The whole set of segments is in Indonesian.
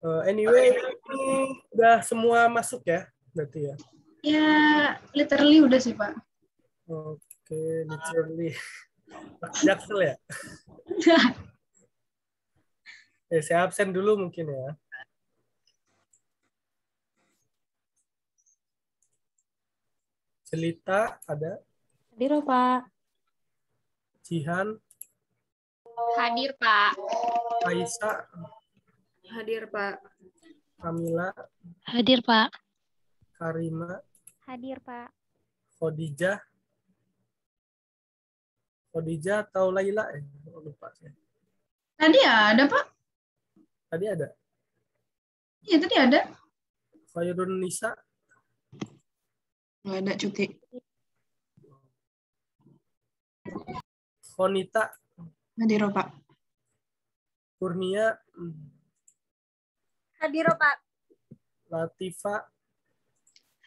Anyway, ini udah semua masuk ya, berarti ya. Ya, literally udah sih, Pak. Oke, literally. Jaksel ya? Saya absen dulu mungkin ya. Celita ada? Hadir, Pak. Jihan? Hadir, Pak. Aisyah? Hadir, Pak. Kamila? Hadir, Pak. Karima? Hadir, Pak. Khadijah? Khadijah atau Laila? Lupa saya. Tadi ada, Pak. Tadi ada? Iya, tadi ada. Khairun Nisa? Nggak ada cuti. Khonita? Hadir, Pak. Kurnia? Hadir, Pak. Latifa?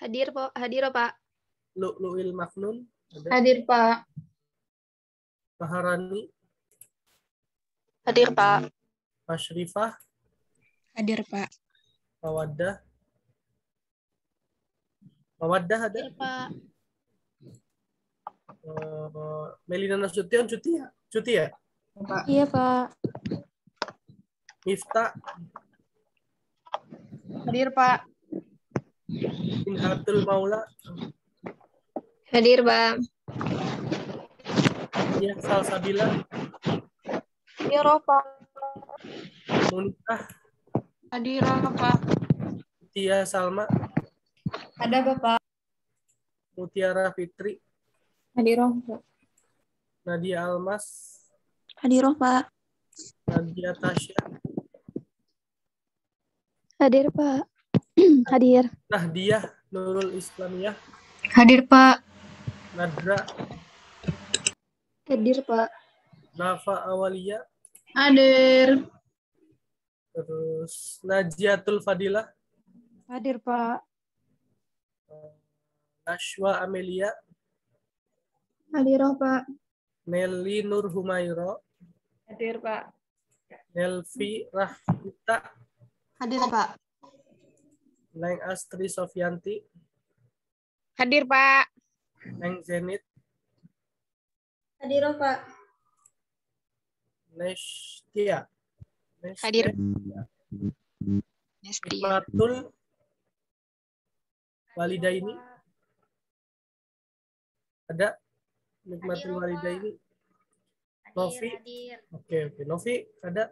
Hadir, Pak. Hadir, Pak. Lu'lu'il Maknun? Ada? Hadir, Pak. Maharani? Hadir, Pak. Masyrifah? Hadir, Pak. Mawaddah? Mawaddah ada? Hadir, Pak. Melina Nasution cuti ya? Cuti ya? Pak. Iya, Pak. Miftah? Hadir, Pak. Inhatul Maula? Hadir, Pak. Ya, Salsabila? Hadir, Pak. Munitah? Hadir, Pak. Tia Salma? Ada, Bapak. Mutiara Fitri? Hadir, Pak. Nadia Almas? Hadir, Pak. Nadia Tasya? Hadir, Pak. Hadir. Nahdiah Nurul Islamiyah? Hadir, Pak. Nadra? Hadir, Pak. Nafa Awalia? Hadir. Terus Najiatul Fadilah? Hadir, Pak. Nashwa Amelia? Hadir, Pak. Nelly Nur Humairo? Hadir, Pak. Nelvi Rahmita? Hadir, Pak. Neng Astri Sofianti? Hadir, Pak. Neng Zenit? Hadir, Pak. Nestia? Hadir. Hikmatul Walidaini? Ada? Nikmatul Walidaini? Novi? Oke. Novi ada?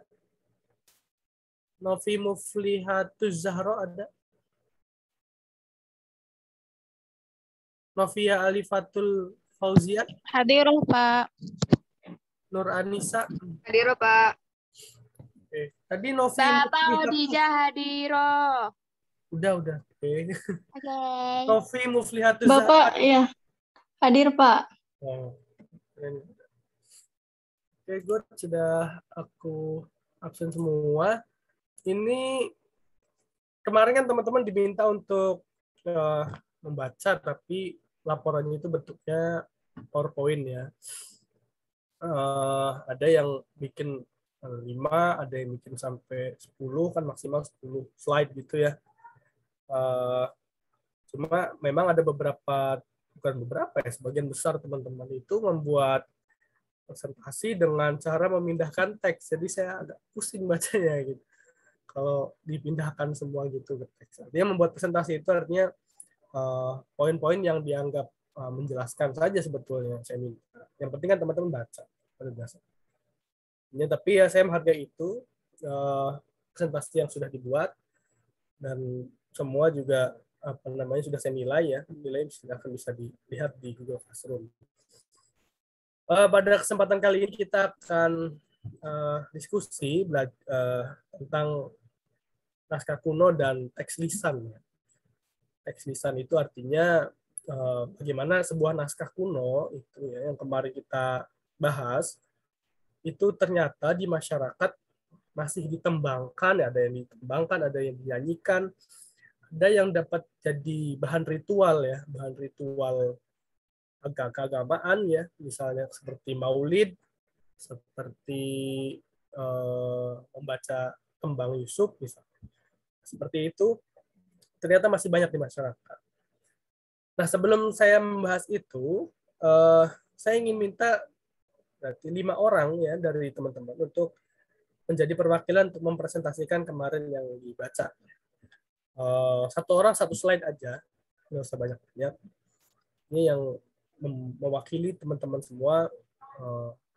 Novi Muflihatuz Zahra ada? Novia Alifatul Fauzia? Hadir, Pak. Nur Anissa? Hadir, Pak. Oke. Tadi Novi Bapak Muflihatuz- Khadijah hadir. Udah. Oke. Oke. Novi Muflihatuz Bapak, Zahra. ya. Hadir, Pak. Oh, keren. Oke, good. Sudah aku absen semua. Ini kemarin kan teman-teman diminta untuk membaca, tapi laporannya itu bentuknya PowerPoint ya. Ada yang bikin 5, ada yang bikin sampai 10, kan maksimal 10 slide gitu ya. Cuma memang ada bukan beberapa ya, sebagian besar teman-teman itu membuat presentasi dengan cara memindahkan teks. Jadi saya agak pusing bacanya gitu. Kalau dipindahkan semua gitu ke teks. Dia membuat presentasi itu artinya poin-poin yang dianggap menjelaskan saja sebetulnya saya minta. Yang penting kan teman-teman baca pada dasarnya. Tapi ya saya menghargai itu presentasi yang sudah dibuat dan semua juga sudah saya nilai ya. Nilai akan bisa dilihat di Google Classroom. Pada kesempatan kali ini kita akan diskusi tentang naskah kuno dan teks lisan. Teks lisan itu artinya bagaimana sebuah naskah kuno itu ya, yang kemarin kita bahas itu ternyata di masyarakat masih ditembangkan, ada yang ditembangkan, ada yang dinyanyikan, ada yang dapat jadi bahan ritual ya, bahan ritual keagamaan ya, misalnya seperti maulid, seperti membaca tembang Yusuf misalnya. seperti itu ternyata masih banyak di masyarakat. Nah, sebelum saya membahas itu, saya ingin minta berarti 5 orang ya dari teman-teman untuk menjadi perwakilan untuk mempresentasikan kemarin yang dibaca. 1 orang 1 slide aja, nggak usah banyak-banyak. Ini yang mewakili teman-teman semua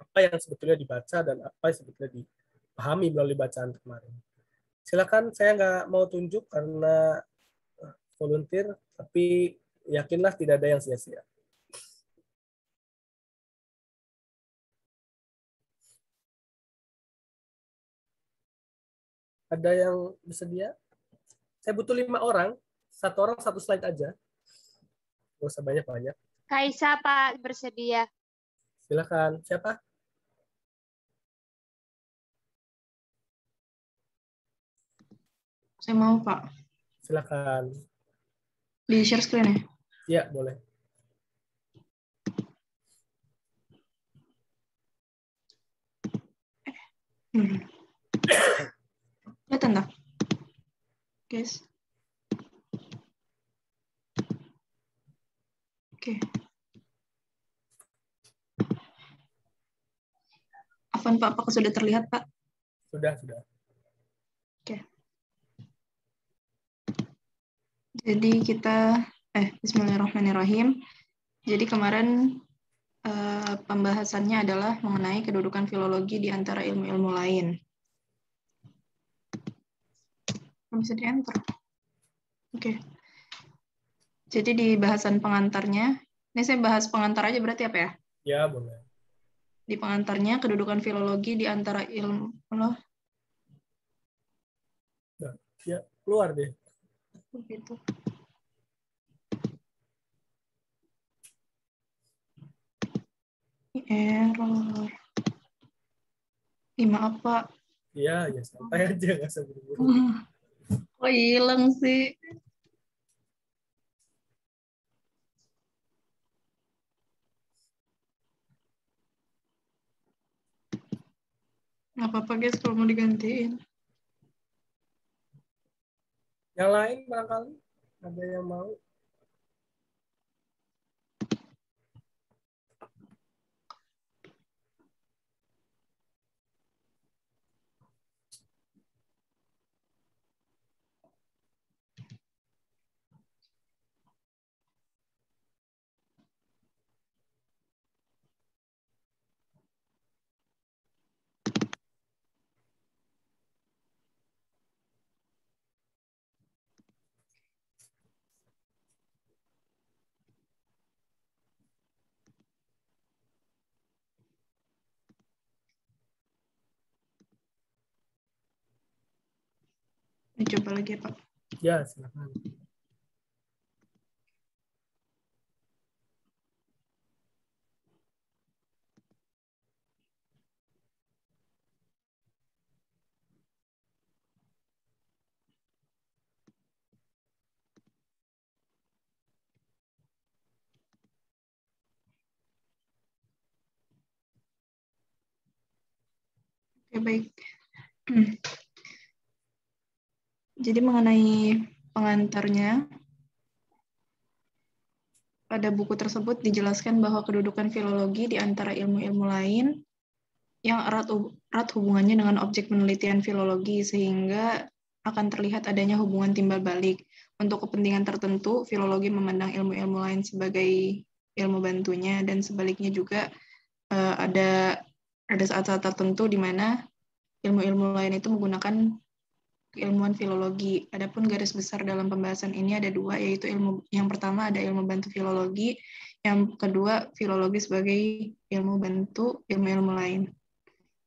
apa yang sebetulnya dibaca dan apa yang sebetulnya dipahami melalui bacaan kemarin. Silakan, saya nggak mau tunjuk karena volunteer, tapi yakinlah tidak ada yang sia-sia. Ada yang bersedia? Saya butuh 5 orang, 1 orang 1 slide aja. Nggak usah banyak-banyak. Kaisa, Pak, bersedia. Silakan. Siapa? Saya mau, Pak. Silakan. Di share screen ya? Ya, boleh. Kelihatan tak? Guys. Oke. Afwan, Pak, apakah sudah terlihat, Pak? Sudah, sudah. Oke. Jadi kita, Bismillahirrahmanirrahim. Jadi kemarin pembahasannya adalah mengenai kedudukan filologi di antara ilmu-ilmu lain. Bisa di-enter. Oke. Jadi di bahasan pengantarnya, ini saya bahas pengantar aja berarti apa ya? Ya, boleh. Di pengantarnya, kedudukan filologi di antara ilmu... Nah, ya, keluar deh. Begitu. Error. Maaf, Pak. Ya, ya santai aja, nggak usah buru-buru. Oh, hilang sih. Nggak apa-apa, guys, kalau mau digantiin. Yang lain barangkali ada yang mau? Ini coba lagi ya, Pak. Ya, silakan. Oke, baik. Jadi mengenai pengantarnya, pada buku tersebut dijelaskan bahwa kedudukan filologi di antara ilmu-ilmu lain yang erat hubungannya dengan objek penelitian filologi, sehingga akan terlihat adanya hubungan timbal balik. Untuk kepentingan tertentu, filologi memandang ilmu-ilmu lain sebagai ilmu bantunya, dan sebaliknya juga ada saat-saat tertentu di mana ilmu-ilmu lain itu menggunakan keilmuan filologi. Adapun garis besar dalam pembahasan ini ada 2, yaitu yang pertama ada ilmu bantu filologi, yang kedua filologi sebagai ilmu bantu ilmu-ilmu lain.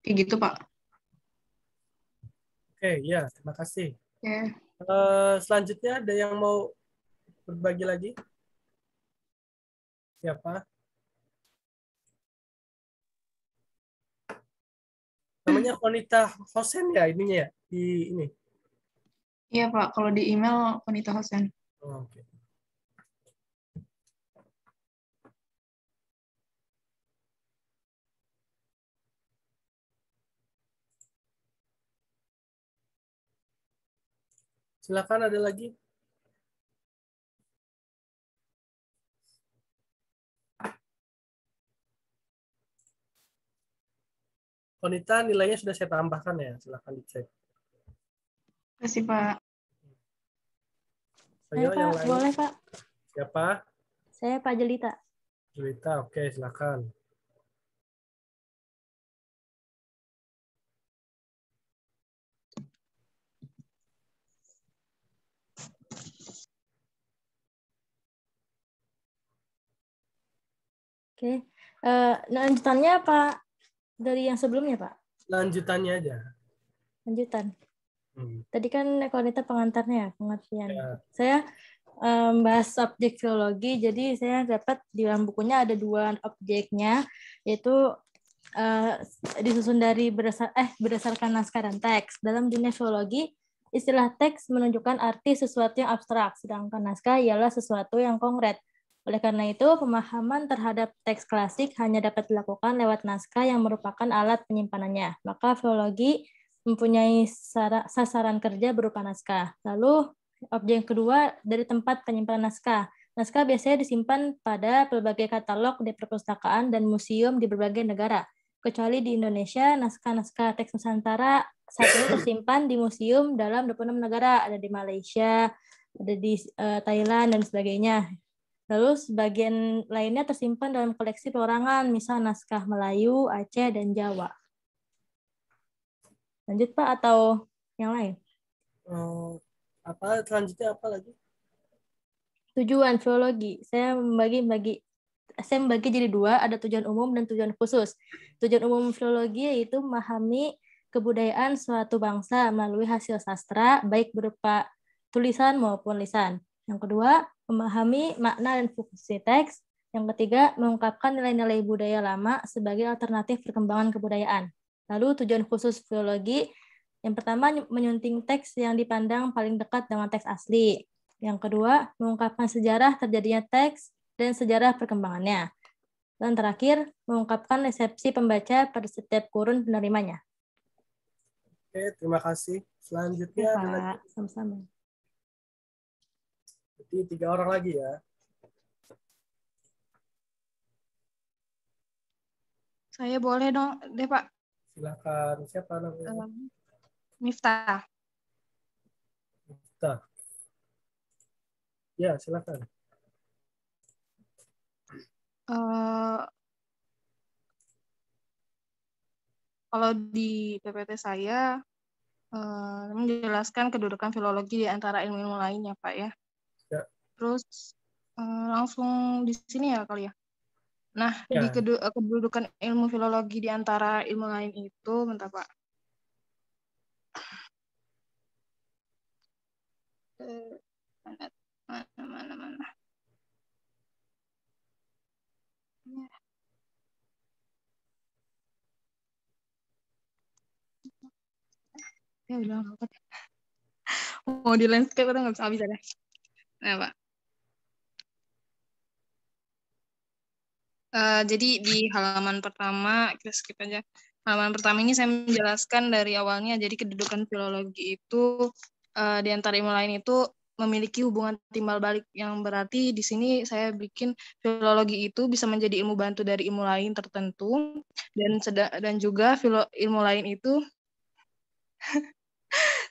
Kayak gitu, Pak. Oke, ya, terima kasih. Ya. Selanjutnya ada yang mau berbagi lagi? Siapa? Namanya Konita Hosen ya ininya ya? Di ini. Iya, Pak. Kalau di email Konita Hosen. Oh, oke. Silakan, ada lagi? Konita, nilainya sudah saya tambahkan ya, silakan dicek. Terima kasih, Pak. Ayo, Pak, yang lain. boleh Pak. Siapa? Saya Pak Jelita. Julita, oke, silakan. Oke. Lanjutannya Pak dari yang sebelumnya Pak? Lanjutannya aja. Lanjutan. Hmm. Tadi kan Konita pengantarnya ya, pengertian. Ya. Saya bahas objek filologi, jadi saya dapat di dalam bukunya ada 2 objeknya, yaitu disusun dari berdasarkan naskah dan teks. Dalam dunia filologi, istilah teks menunjukkan arti sesuatu yang abstrak, sedangkan naskah ialah sesuatu yang konkret. Oleh karena itu, pemahaman terhadap teks klasik hanya dapat dilakukan lewat naskah yang merupakan alat penyimpanannya. Maka filologi mempunyai sasaran kerja berupa naskah. Lalu, objek kedua dari tempat penyimpanan naskah. Naskah biasanya disimpan pada berbagai katalog di perpustakaan dan museum di berbagai negara. Kecuali di Indonesia, naskah-naskah teks Nusantara saat ini tersimpan di museum dalam 26 negara. Ada di Malaysia, ada di Thailand, dan sebagainya. Lalu sebagian lainnya tersimpan dalam koleksi perorangan, misal naskah Melayu, Aceh, dan Jawa. Lanjut Pak, atau yang lain? Selanjutnya apa lagi? Tujuan filologi. Saya membagi jadi 2, ada tujuan umum dan tujuan khusus. Tujuan umum filologi yaitu memahami kebudayaan suatu bangsa melalui hasil sastra, baik berupa tulisan maupun lisan. Yang kedua, memahami makna dan fungsi teks. Yang ketiga, mengungkapkan nilai-nilai budaya lama sebagai alternatif perkembangan kebudayaan. Lalu tujuan khusus filologi, yang pertama menyunting teks yang dipandang paling dekat dengan teks asli. Yang kedua, mengungkapkan sejarah terjadinya teks dan sejarah perkembangannya. Dan terakhir, mengungkapkan resepsi pembaca pada setiap kurun penerimanya. Oke, terima kasih. Selanjutnya ada lagi. Sama-sama. Jadi 3 orang lagi ya. Saya boleh deh Pak. Silakan. Siapa namanya? Miftah. Miftah. Ya, silakan. Kalau di PPT saya menjelaskan kedudukan filologi di antara ilmu-ilmu lainnya, Pak ya. Ya. Terus langsung di sini ya kali ya. Nah, Ya. di kedudukan ilmu filologi di antara ilmu lain itu, bentar Pak. Mana. Ya udah nggak mau di landscape atau nggak bisa deh. Nah Pak. Jadi di halaman pertama, kita skip aja. Halaman pertama ini saya menjelaskan dari awalnya, jadi kedudukan filologi itu di antara ilmu lain itu memiliki hubungan timbal balik, yang berarti di sini saya bikin filologi itu bisa menjadi ilmu bantu dari ilmu lain tertentu, dan juga ilmu lain itu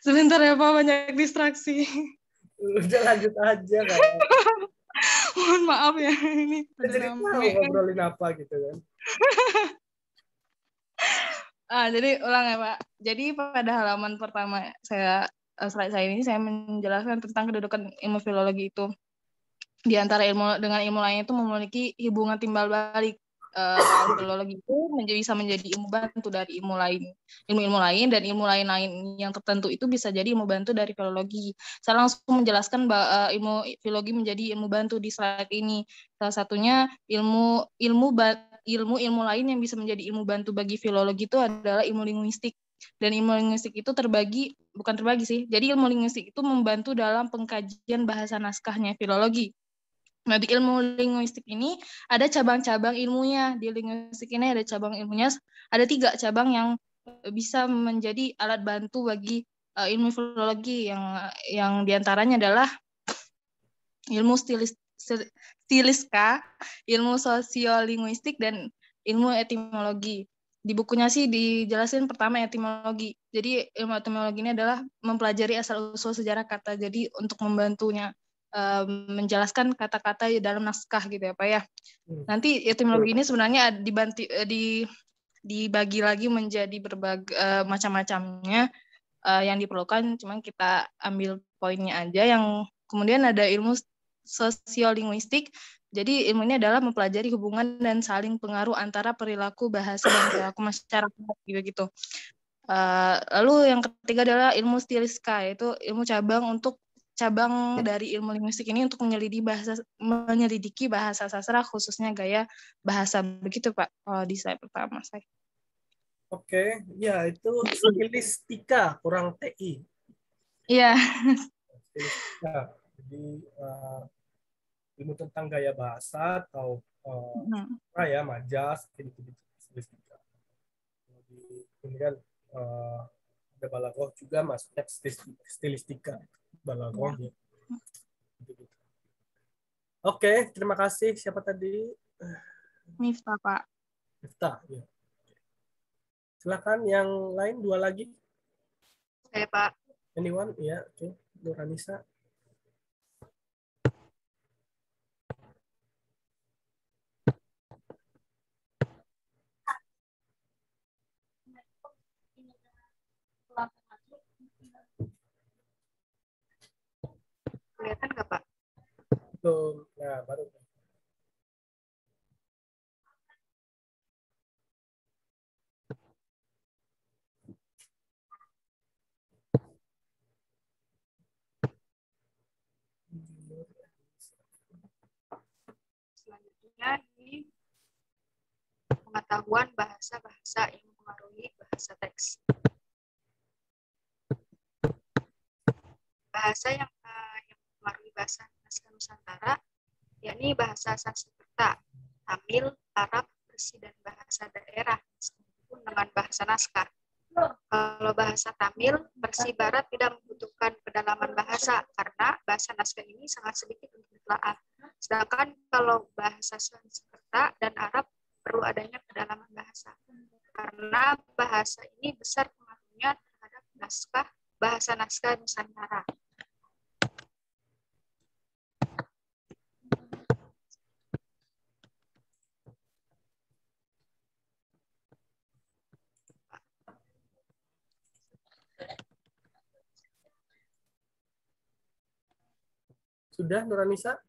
sebentar ya Pak, banyak distraksi. Udah lanjut aja kan. Mohon maaf ya, ini Jadi tahu ngobrolin apa gitu kan. Jadi ulang ya Pak. Jadi pada halaman pertama slide saya ini saya menjelaskan tentang kedudukan ilmu filologi itu. Di antara ilmu dengan ilmu lain itu memiliki hubungan timbal balik. Filologi itu bisa menjadi ilmu bantu dari ilmu lain, dan ilmu lain yang tertentu itu bisa jadi ilmu bantu dari filologi. Saya langsung menjelaskan bahwa ilmu filologi menjadi ilmu bantu di slide ini. Salah satunya ilmu lain yang bisa menjadi ilmu bantu bagi filologi itu adalah ilmu linguistik. Dan ilmu linguistik itu bukan terbagi sih. Jadi ilmu linguistik itu membantu dalam pengkajian bahasa naskahnya filologi. Nah, di ilmu linguistik ini ada cabang-cabang ilmunya. Di linguistik ini ada cabang ilmunya, ada 3 cabang yang bisa menjadi alat bantu bagi ilmu filologi yang diantaranya adalah ilmu stiliska, ilmu sosiolinguistik, dan ilmu etimologi. Di bukunya sih dijelasin pertama etimologi. Jadi ilmu etimologi ini adalah mempelajari asal-usul sejarah kata. Jadi untuk membantunya menjelaskan kata-kata dalam naskah gitu ya Pak ya. Nanti etimologi ini sebenarnya dibagi lagi menjadi berbagai macam-macamnya yang diperlukan. Cuman kita ambil poinnya aja. Yang kemudian ada ilmu sosiolinguistik. Jadi ilmu ini adalah mempelajari hubungan dan saling pengaruh antara perilaku bahasa dan perilaku masyarakat gitu. Lalu yang ketiga adalah ilmu stiliska, yaitu ilmu cabang dari ilmu linguistik ini untuk menyelidiki bahasa sastra, khususnya gaya bahasa. Begitu Pak, di slide pertama saya. Oke, ya itu stilistika kurang TI. Iya. Stilistika. Jadi ilmu tentang gaya bahasa atau ya majas gitu stilistika. Kemudian ada balaghah juga masuknya stilistika balaghah ya. Oke, terima kasih. Siapa tadi? Miftah Pak. Miftah ya. Silakan yang lain dua lagi. Saya Pak. Anyone? Ya, oke. Nuranisa. Kelihatan nggak Pak? Belum. Nah, baru. Selanjutnya ini pengetahuan bahasa-bahasa yang mempengaruhi bahasa teks. Bahasa yang mempengaruhi bahasa naskah Nusantara, yakni bahasa Sanskerta, Tamil, Arab, Persi, dan bahasa daerah, meskipun dengan bahasa naskah. Kalau bahasa Tamil, Persi Barat tidak membutuhkan pendalaman bahasa karena bahasa naskah ini sangat sedikit untuk ditelaah. Sedangkan kalau bahasa Sanskerta dan Arab perlu adanya pendalaman bahasa karena bahasa ini besar pengaruhnya terhadap bahasa naskah Nusantara. Sudah, Nuranisa?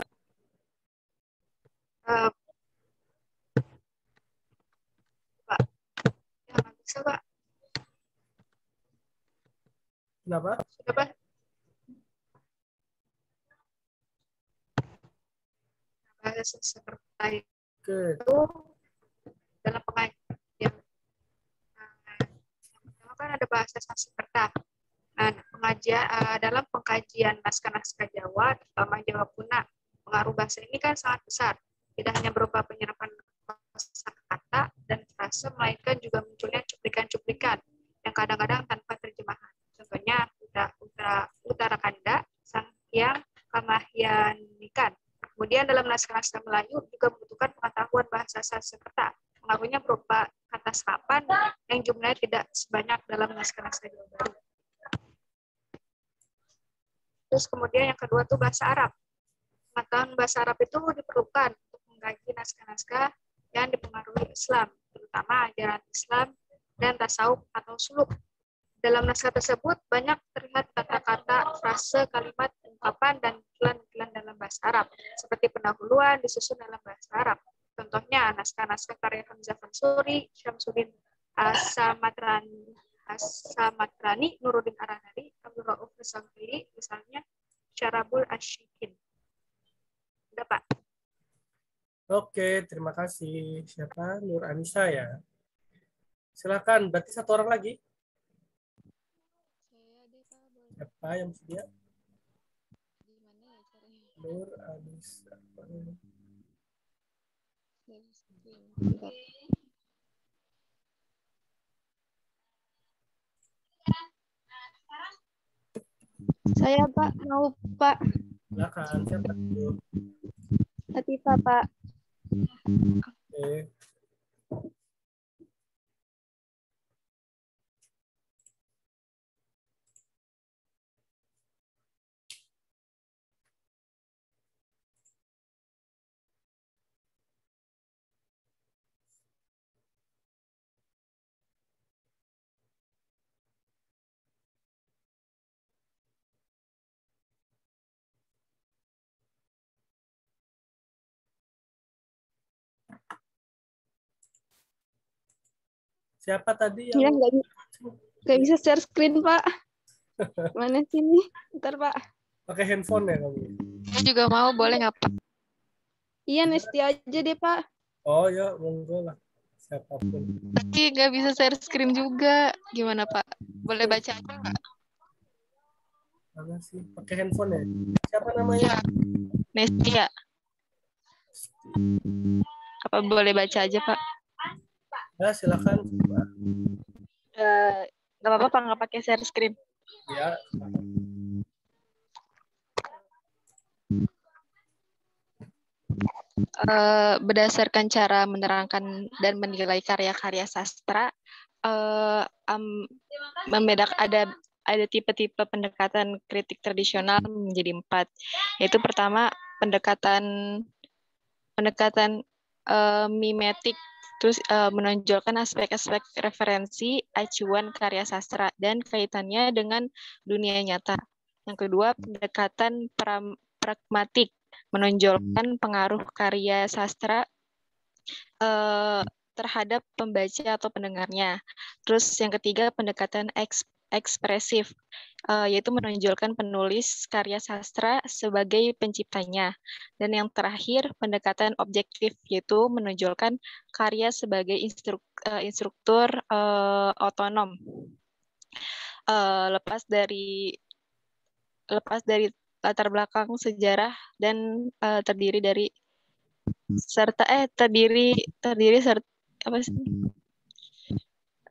Pak, ya nggak bisa Pak. Kenapa? Sudah Pak. Bahasa seperti itu dalam pengajian. Pertama kan ada bahasa Sanskerta. Nah, dalam pengkajian naskah-naskah Jawa, terutama Jawa Kuna, pengaruh bahasa ini kan sangat besar. Tidak hanya berupa penyerapan kosakata dan frase, melainkan juga munculnya cuplikan-cuplikan yang kadang-kadang tanpa terjemahan. Contohnya Utara Kanda, Sang Hyang Kamahyanikan. Kemudian dalam naskah-naskah Melayu juga membutuhkan pengetahuan bahasa Sanskerta. Pengaruhnya berupa kata serapan yang jumlahnya tidak sebanyak dalam naskah-naskah Jawa Baru. Terus kemudian yang kedua tuh bahasa Arab. Pengetahuan bahasa Arab itu diperlukan untuk mengkaji naskah-naskah yang dipengaruhi Islam, terutama ajaran Islam dan tasawuf atau suluk. Dalam naskah tersebut banyak terlihat kata-kata, frase, kalimat, ungkapan, dan iklan-iklan dalam bahasa Arab, seperti pendahuluan disusun dalam bahasa Arab. Contohnya naskah-naskah karya Hamzah Fansuri, Syamsuddin As-Samatrani, Nuruddin Aranari, Abdul Rauf Nusantili, misalnya Syarabul Ashikin. Udah Pak. Oke, terima kasih. Siapa? Nur Anissa ya. Silakan, berarti satu orang lagi. Siapa yang sedia? Nur Anissa. Saya Pak, mau Pak. Silakan, siapa dulu? Latifah Pak. Oke. Siapa tadi Ya, yang nggak bisa share screen Pak. Mana sini? Bentar Pak. pakai handphone ya kamu? Saya juga mau, boleh nggak Pak? Iya, Nesti aja deh Pak. Oh ya, monggo lah. Siapapun. Tapi nggak bisa share screen juga. Gimana Pak? Boleh baca apa nggak? Mana sih? Pakai handphone ya? Siapa namanya? Nestia. Apa boleh baca aja Pak? Ya, silakan. Nggak apa-apa Pak, nggak pakai share screen. Ya. Berdasarkan cara menerangkan dan menilai karya-karya sastra, ada tipe-tipe pendekatan kritik tradisional menjadi 4. Yaitu pertama pendekatan mimetik, terus menonjolkan aspek-aspek referensi, acuan karya sastra dan kaitannya dengan dunia nyata. Yang kedua pendekatan pragmatik, menonjolkan pengaruh karya sastra terhadap pembaca atau pendengarnya. Terus yang ketiga pendekatan ekspresif, yaitu menonjolkan penulis karya sastra sebagai penciptanya. Dan yang terakhir pendekatan objektif, yaitu menonjolkan karya sebagai instruktur otonom. Lepas dari latar belakang sejarah dan terdiri serta apa sih?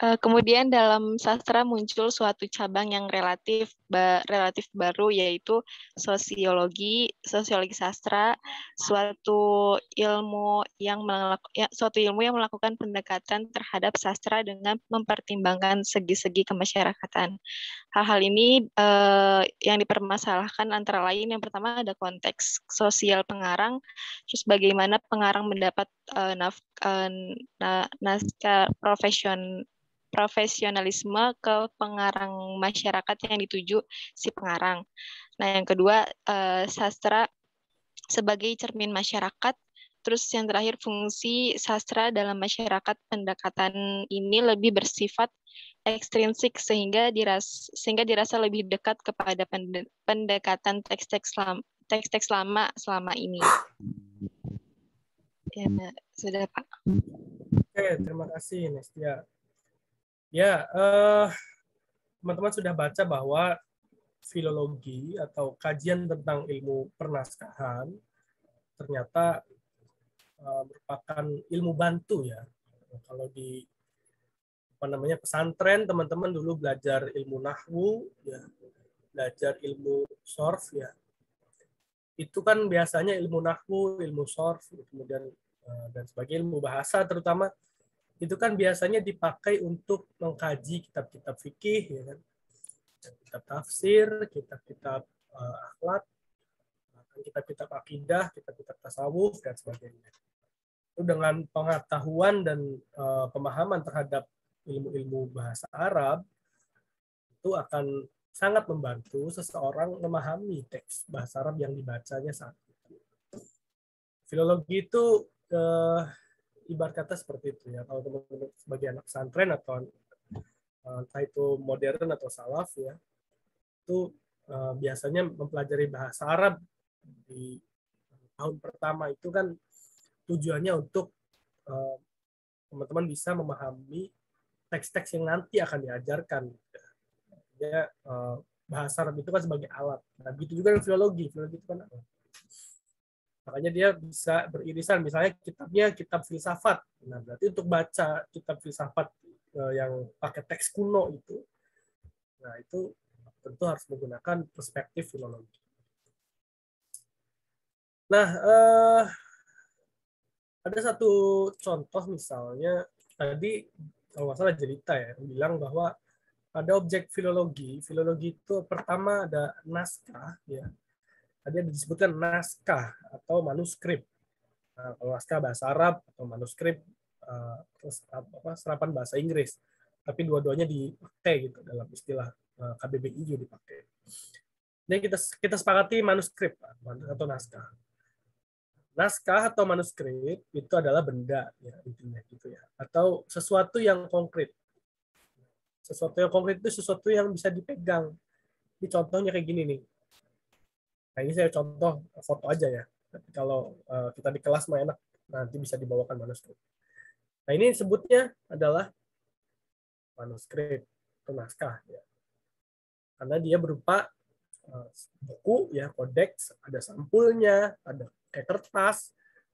Kemudian dalam sastra muncul suatu cabang yang relatif baru, yaitu sosiologi sastra, suatu ilmu yang melakukan pendekatan terhadap sastra dengan mempertimbangkan segi-segi kemasyarakatan. Hal-hal ini yang dipermasalahkan antara lain yang pertama ada konteks sosial pengarang, terus bagaimana pengarang mendapat naskah profesionalisme ke pengarang masyarakat yang dituju si pengarang. Nah, yang kedua sastra sebagai cermin masyarakat. Terus yang terakhir fungsi sastra dalam masyarakat. Pendekatan ini lebih bersifat ekstrinsik sehingga dirasa lebih dekat kepada pendekatan teks-teks lama selama ini. Ya, sudah Pak. Oke, terima kasih Nestia. Ya, teman-teman sudah baca bahwa filologi atau kajian tentang ilmu pernaskahan ternyata merupakan ilmu bantu ya. Kalau di pesantren, teman-teman dulu belajar ilmu nahwu, ya, belajar ilmu sorf, ya. Itu kan biasanya ilmu nahwu, ilmu sorf, kemudian dan sebagai ilmu bahasa terutama itu kan biasanya dipakai untuk mengkaji kitab-kitab fikih, ya kan? Kitab tafsir, kitab-kitab akhlak, kitab-kitab akidah, kitab-kitab tasawuf dan sebagainya. Itu dengan pengetahuan dan pemahaman terhadap ilmu-ilmu bahasa Arab itu akan sangat membantu seseorang memahami teks bahasa Arab yang dibacanya saat itu. Filologi itu ibarat kata seperti itu ya. Kalau teman-teman sebagai anak pesantren atau entah itu modern atau salaf ya, itu biasanya mempelajari bahasa Arab di tahun pertama itu kan tujuannya untuk teman-teman bisa memahami teks-teks yang nanti akan diajarkan. Ya, bahasa Arab itu kan sebagai alat. Nah, begitu juga dengan filologi. Filologi itu kan apa? Makanya dia bisa beririsan. Misalnya kitabnya kitab filsafat. Nah, berarti untuk baca kitab filsafat yang pakai teks kuno itu, nah itu tentu harus menggunakan perspektif filologi. Nah, ada satu contoh misalnya tadi kalau nggak salah Jelita ya bilang bahwa ada objek filologi. Filologi itu pertama ada naskah, ya. Tadi ada disebutkan naskah atau manuskrip. Nah, kalau naskah bahasa Arab atau manuskrip serapan bahasa Inggris. Tapi dua-duanya dipakai gitu dalam istilah KBBI juga dipakai. Jadi kita sepakati manuskrip atau naskah. Naskah atau manuskrip itu adalah benda, ya intinya gitu ya, atau sesuatu yang konkret. Sesuatu yang konkret itu sesuatu yang bisa dipegang. Ini contohnya kayak gini nih. Nah ini saya contoh foto aja ya. Tapi kalau kita di kelas mah enak, nanti bisa dibawakan manuskrip. Nah ini sebutnya adalah manuskrip atau naskah, ya. Karena dia berupa buku, ya, kodeks, ada sampulnya, ada kayak kertas,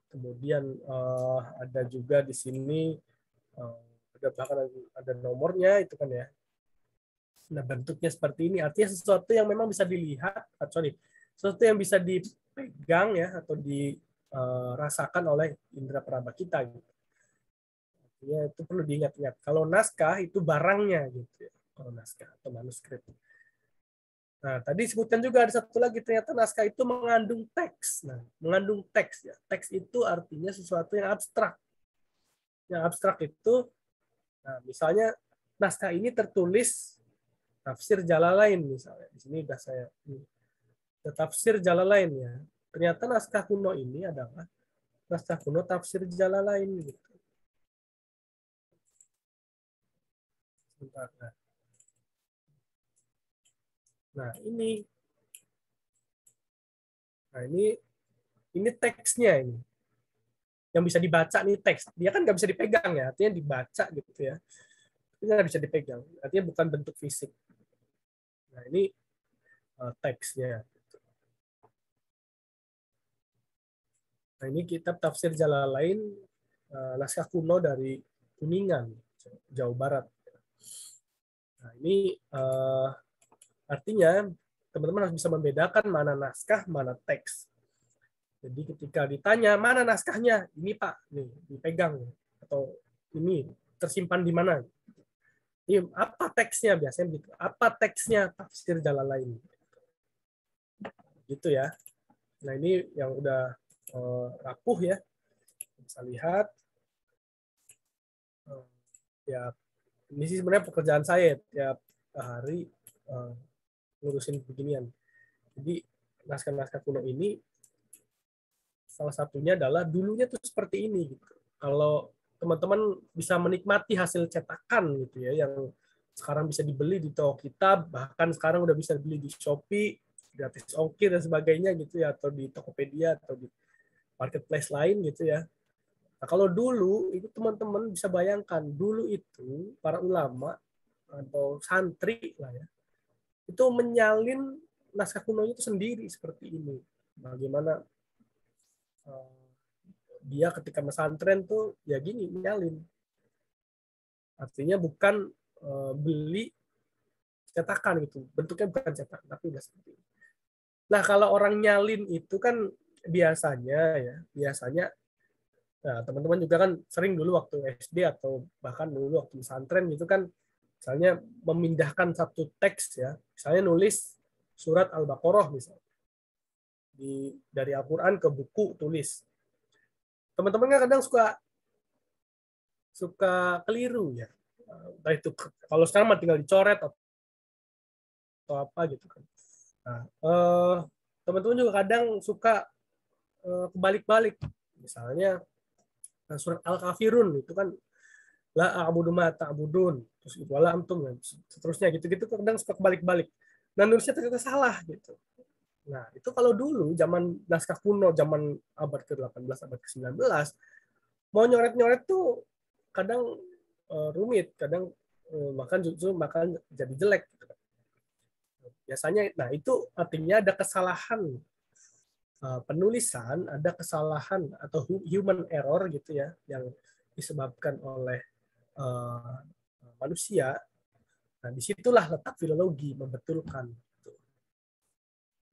kemudian ada juga di sini ada nomornya itu kan ya. Nah bentuknya seperti ini, artinya sesuatu yang memang bisa dilihat, sesuatu yang bisa dipegang ya atau dirasakan oleh indera peraba kita gitu. Ya, itu perlu diingat-ingat. Kalau naskah itu barangnya gitu ya. Kalau naskah atau manuskrip. Nah, tadi disebutkan juga ada satu lagi, ternyata naskah itu mengandung teks. Nah, mengandung teks ya. Teks itu artinya sesuatu yang abstrak. Yang abstrak itu, nah, misalnya naskah ini tertulis tafsir Jalalain misalnya. Di sini sudah saya tafsir Jalalain ya. Ternyata naskah kuno ini adalah naskah kuno tafsir Jalalain gitu. Sebentar. Nah, ini teksnya ini. Yang bisa dibaca nih teks. Dia kan nggak bisa dipegang ya, artinya dibaca gitu ya. Ini nggak bisa dipegang, artinya bukan bentuk fisik. Nah, ini teksnya. Nah, ini kitab tafsir Jalalain, naskah kuno dari Kuningan, Jawa Barat. Nah, ini artinya teman-teman harus bisa membedakan mana naskah, mana teks. Jadi ketika ditanya mana naskahnya, ini Pak, nih dipegang atau ini tersimpan di mana? Ini apa teksnya biasanya gitu. Apa teksnya tafsir Jalalain? Gitu ya. Nah ini yang udah rapuh ya, bisa lihat. Ya ini sih sebenarnya pekerjaan saya tiap hari ngurusin beginian. Jadi naskah-naskah kuno ini salah satunya adalah dulunya tuh seperti ini gitu. Kalau teman-teman bisa menikmati hasil cetakan gitu ya yang sekarang bisa dibeli di toko kitab, bahkan sekarang udah bisa dibeli di Shopee, gratis ongkir dan sebagainya gitu ya, atau di Tokopedia atau di marketplace lain gitu ya. Nah, kalau dulu itu teman-teman bisa bayangkan dulu itu para ulama atau santri lah ya, itu menyalin naskah kunonya itu sendiri seperti ini. Bagaimana dia ketika pesantren tuh ya gini nyalin. Artinya bukan beli cetakan gitu. Bentuknya bukan cetakan tapi udah seperti ini. Nah, kalau orang nyalin itu kan biasanya nah, teman-teman juga kan sering dulu waktu SD atau bahkan dulu waktu pesantren gitu kan misalnya memindahkan satu teks ya. Misalnya nulis surat Al-Baqarah misalnya. Dari Al-Qur'an ke buku tulis. Teman-teman kan kadang suka keliru ya. Entah itu kalau sekarang mah tinggal dicoret atau apa gitu kan. Nah, teman-teman juga kadang suka kebalik-balik. Misalnya surat Al-Kafirun itu kan la a'budu ma ta'budun, terus wala antum dan seterusnya gitu-gitu kadang suka kebalik-balik. Nah, nulisnya ternyata salah gitu. Nah, itu kalau dulu zaman naskah kuno, zaman abad ke-18, abad ke-19, mau nyoret-nyoret tuh kadang rumit, kadang makan jadi jelek. Biasanya, nah itu artinya ada kesalahan penulisan, ada kesalahan atau human error gitu ya, yang disebabkan oleh manusia Nah, disitulah letak filologi, membetulkan.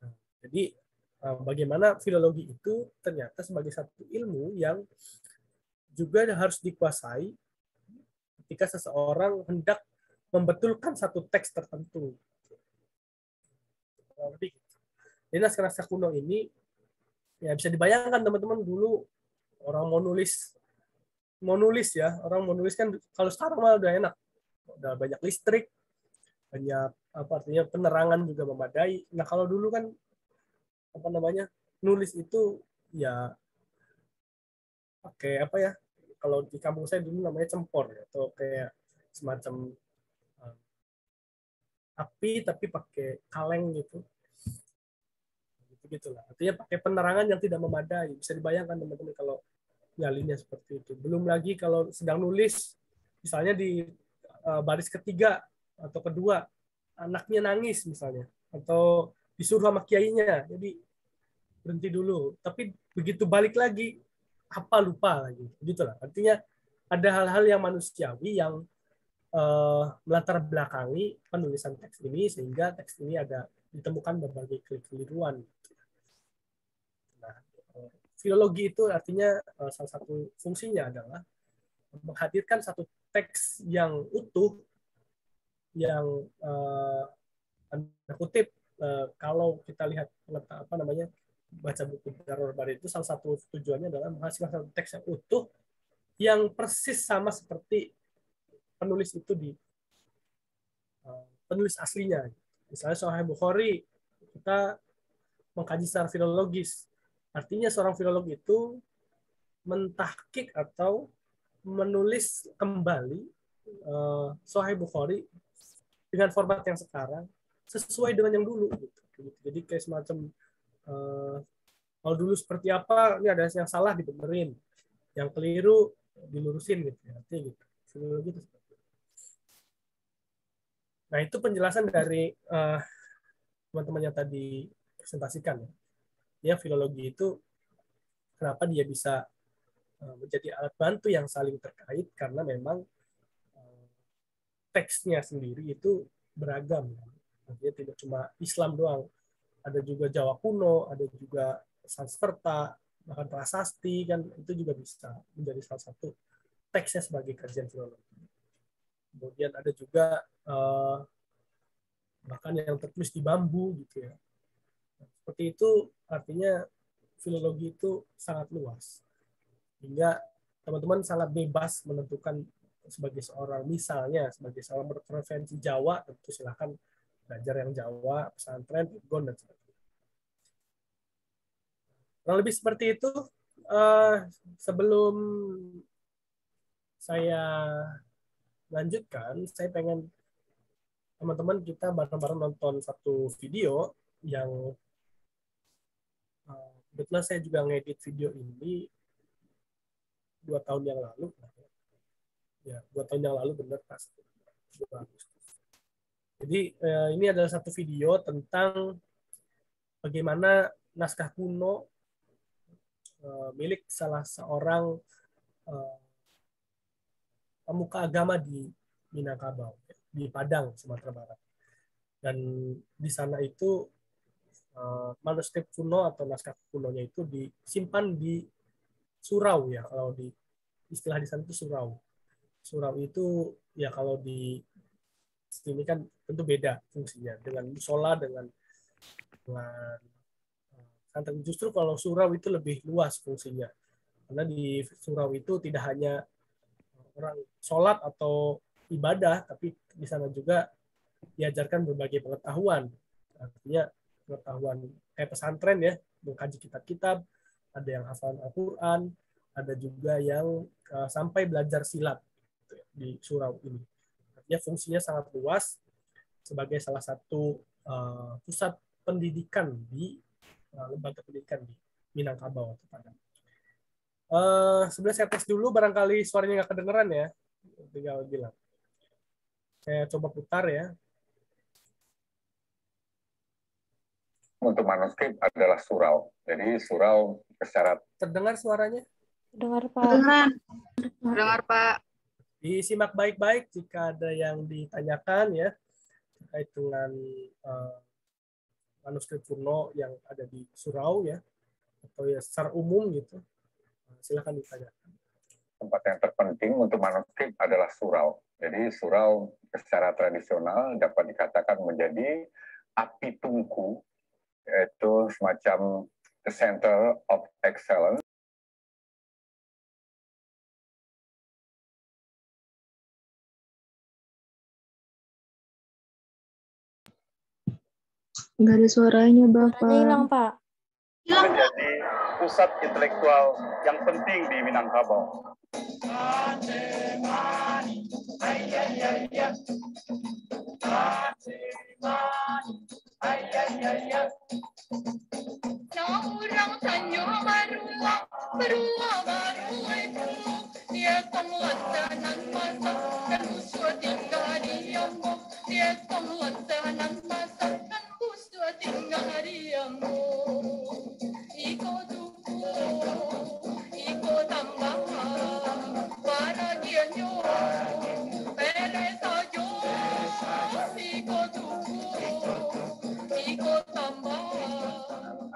Nah, jadi bagaimana filologi itu ternyata sebagai satu ilmu yang juga harus dikuasai ketika seseorang hendak membetulkan satu teks tertentu. Jadi naskah-naskah kuno ini ya bisa dibayangkan teman-teman, dulu orang mau nulis ya, orang mau nulis kan kalau sekarang malah udah enak, udah banyak listrik, banyak artinya penerangan juga memadai. Nah kalau dulu kan nulis itu ya pakai apa ya, kalau di kampung saya dulu namanya cempor ya, atau kayak semacam api tapi pakai kaleng gitu lah. Artinya pakai penerangan yang tidak memadai. Bisa dibayangkan teman-teman kalau nyalinya seperti itu. Belum lagi kalau sedang nulis, misalnya di baris ketiga atau kedua, anaknya nangis misalnya, atau disuruh sama kiainya, jadi berhenti dulu. Tapi begitu balik lagi, apa lupa lagi. Begitulah. Artinya ada hal-hal yang manusiawi yang melatar belakangi penulisan teks ini, sehingga teks ini ada ditemukan berbagai kekeliruan. Nah, filologi itu artinya salah satu fungsinya adalah menghadirkan satu teks yang utuh, yang kutip kalau kita lihat baca buku Darul Bari itu, salah satu tujuannya adalah menghasilkan satu teks yang utuh yang persis sama seperti penulis itu di penulis aslinya. Misalnya Sahih Bukhari, kita mengkaji secara filologis. Artinya seorang filolog itu mentahkik atau menulis kembali Sahih Bukhari dengan format yang sekarang sesuai dengan yang dulu. Gitu. Jadi kayak semacam kalau dulu seperti apa, ini ada yang salah dibenerin, yang keliru dilurusin gitu. Artinya gitu. Filologi itu seperti itu. Nah itu penjelasan dari teman-teman yang tadi presentasikan. Ya, filologi itu kenapa dia bisa menjadi alat bantu yang saling terkait, karena memang teksnya sendiri itu beragam. Artinya tidak cuma Islam doang, ada juga Jawa kuno, ada juga Sanskerta, bahkan prasasti, kan itu juga bisa menjadi salah satu teksnya sebagai kajian filologi. Kemudian ada juga bahkan yang tertulis di bambu gitu ya. Seperti itu, artinya filologi itu sangat luas. Hingga teman-teman sangat bebas menentukan sebagai seorang, misalnya sebagai seorang berpreferensi Jawa, tentu silakan belajar yang Jawa, pesantren, Irgon, dan sebagainya. Kurang lebih seperti itu. Sebelum saya lanjutkan, saya pengen teman-teman kita bareng-bareng nonton satu video yang kebetulan saya juga ngedit video ini 2 tahun yang lalu. Ya, 2 tahun yang lalu benar pas. Jadi ini adalah satu video tentang bagaimana naskah kuno milik salah seorang pemuka agama di Minangkabau, di Padang, Sumatera Barat. Dan di sana itu manuskrip kuno atau naskah kunonya itu disimpan di surau ya, kalau di istilah di sana itu surau. Surau itu ya kalau di sini kan tentu beda fungsinya dengan musola, dengan santren. Justru kalau surau itu lebih luas fungsinya, karena di surau itu tidak hanya orang sholat atau ibadah, tapi di sana juga diajarkan berbagai pengetahuan. Artinya pengetahuan kayak pesantren ya, mengkaji kitab-kitab, ada yang hafalan Al-Quran, ada juga yang sampai belajar silat di surau ini. Artinya fungsinya sangat luas sebagai salah satu pusat pendidikan di lembaga pendidikan di Minangkabau atau Padang. Sebenarnya saya tes dulu, barangkali suaranya nggak kedengeran ya, tinggal bilang. Saya coba putar ya. Untuk manuskrip adalah surau. Jadi surau secara terdengar suaranya? Dengar Pak. Dengar Pak. Disimak baik-baik jika ada yang ditanyakan ya terkait dengan manuskrip kuno yang ada di surau ya, atau ya secara umum gitu. Silakan ditanyakan. Tempat yang terpenting untuk manuskrip adalah surau. Jadi surau secara tradisional dapat dikatakan menjadi api tungku, yaitu semacam the center of excellence. Nggak ada suaranya, Bapak. Suaranya hilang, Pak. Menjadi pusat intelektual yang penting di Minangkabau.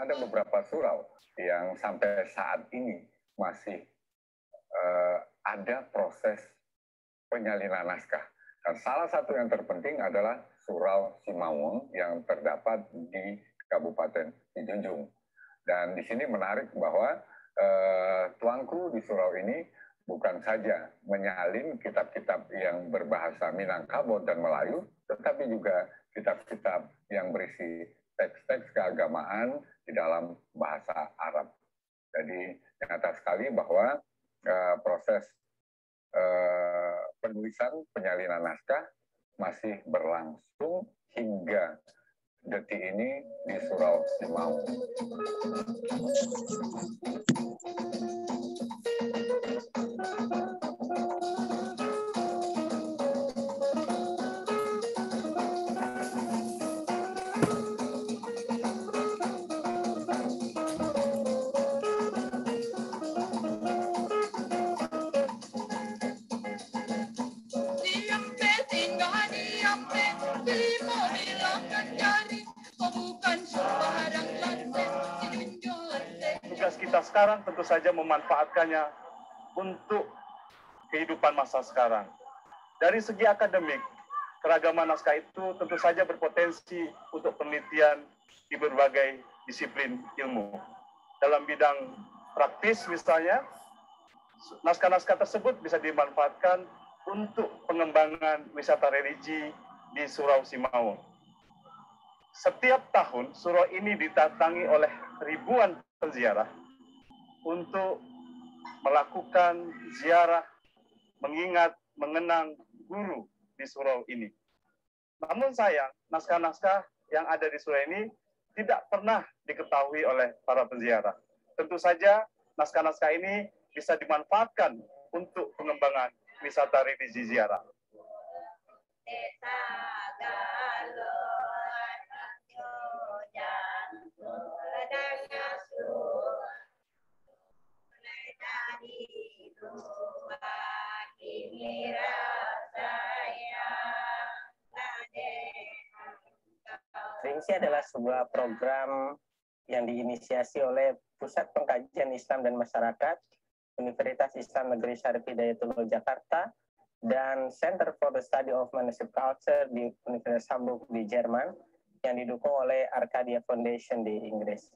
Ada beberapa surau yang sampai saat ini masih ada proses penyalinan naskah. Dan salah satu yang terpenting adalah Surau Simawon yang terdapat di Kabupaten Sijunjung. Dan di sini menarik bahwa tuanku di surau ini bukan saja menyalin kitab-kitab yang berbahasa Minangkabau dan Melayu, tetapi juga kitab-kitab yang berisi teks-teks keagamaan di dalam bahasa Arab. Jadi nyata sekali bahwa proses penulisan penyalinan naskah masih berlangsung hingga detik ini di Surau Simawon. Tugas kita sekarang tentu saja memanfaatkannya untuk kehidupan masa sekarang. Dari segi akademik, keragaman naskah itu tentu saja berpotensi untuk penelitian di berbagai disiplin ilmu. Dalam bidang praktis misalnya, naskah-naskah tersebut bisa dimanfaatkan untuk pengembangan wisata religi di Surau Simawon. Setiap tahun, surau ini didatangi oleh ribuan penziarah untuk melakukan ziarah, mengingat, mengenang guru di surau ini. Namun sayang, naskah-naskah yang ada di surau ini tidak pernah diketahui oleh para penziarah. Tentu saja, naskah-naskah ini bisa dimanfaatkan untuk pengembangan wisata religi ziarah. Ringsi adalah sebuah program yang diinisiasi oleh Pusat Pengkajian Islam dan Masyarakat, Universitas Islam Negeri Syarif Hidayatullah Jakarta, dan Center for the Study of Manuscript Culture di Universitas Hamburg di Jerman, yang didukung oleh Arcadia Foundation di Inggris.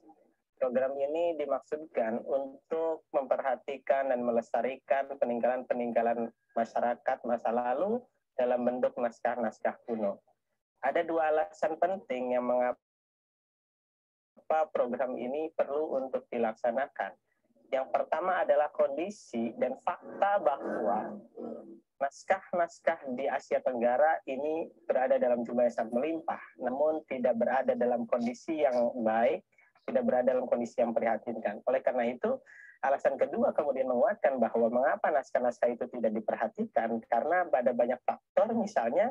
Program ini dimaksudkan untuk memperhatikan dan melestarikan peninggalan-peninggalan masyarakat masa lalu dalam bentuk naskah-naskah kuno. Ada dua alasan penting yang mengapa program ini perlu untuk dilaksanakan. Yang pertama adalah kondisi dan fakta bahwa naskah-naskah di Asia Tenggara ini berada dalam jumlah yang sangat melimpah, namun tidak berada dalam kondisi yang baik, tidak berada dalam kondisi yang memprihatinkan. Oleh karena itu, alasan kedua kemudian menguatkan bahwa mengapa naskah-naskah itu tidak diperhatikan, karena ada banyak faktor, misalnya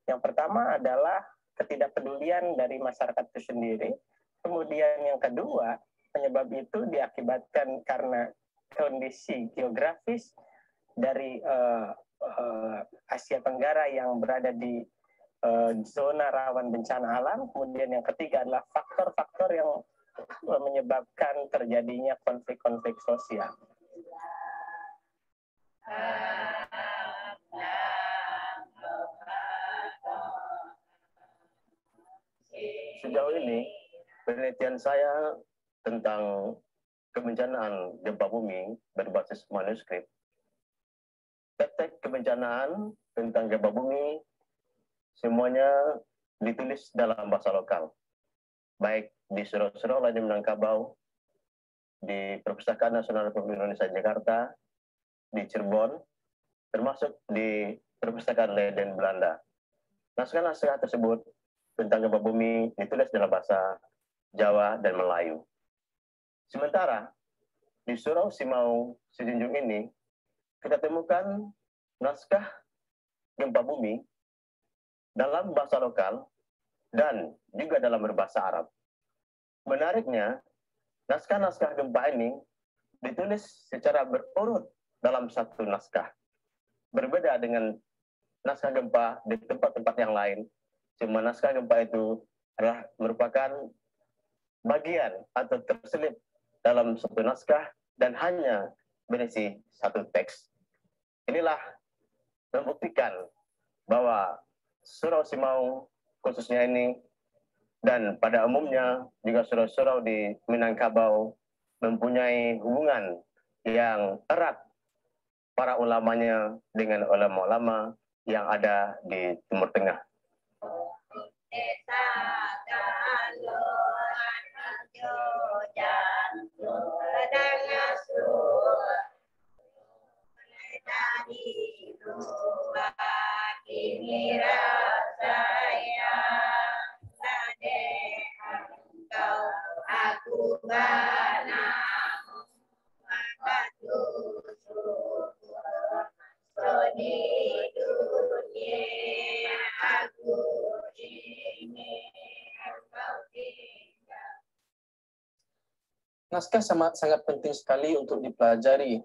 yang pertama adalah ketidakpedulian dari masyarakat itu sendiri. Kemudian yang kedua, penyebab itu diakibatkan karena kondisi geografis dari Asia Tenggara yang berada di zona rawan bencana alam. Kemudian yang ketiga adalah faktor-faktor yang menyebabkan terjadinya konflik-konflik sosial. Sejauh ini, penelitian saya tentang kebencanaan gempa bumi berbasis manuskrip, teks kebencanaan tentang gempa bumi semuanya ditulis dalam bahasa lokal, baik di surau-surau lain Minangkabau, di Perpustakaan Nasional Republik Indonesia Jakarta, di Cirebon, termasuk di Perpustakaan Leiden Belanda. Naskah-naskah tersebut tentang gempa bumi ditulis dalam bahasa Jawa dan Melayu. Sementara di Surau Simau Sejunjung ini kita temukan naskah gempa bumi dalam bahasa lokal dan juga dalam berbahasa Arab. Menariknya, naskah-naskah gempa ini ditulis secara berurut dalam satu naskah. Berbeda dengan naskah gempa di tempat-tempat yang lain. Cuma naskah gempa itu adalah merupakan bagian atau terselip dalam satu naskah dan hanya berisi satu teks. Inilah membuktikan bahwa Surau Simau khususnya ini dan pada umumnya juga surau-surau di Minangkabau mempunyai hubungan yang erat para ulamanya dengan ulama-ulama yang ada di Timur Tengah. Naskah sangat penting sekali untuk dipelajari,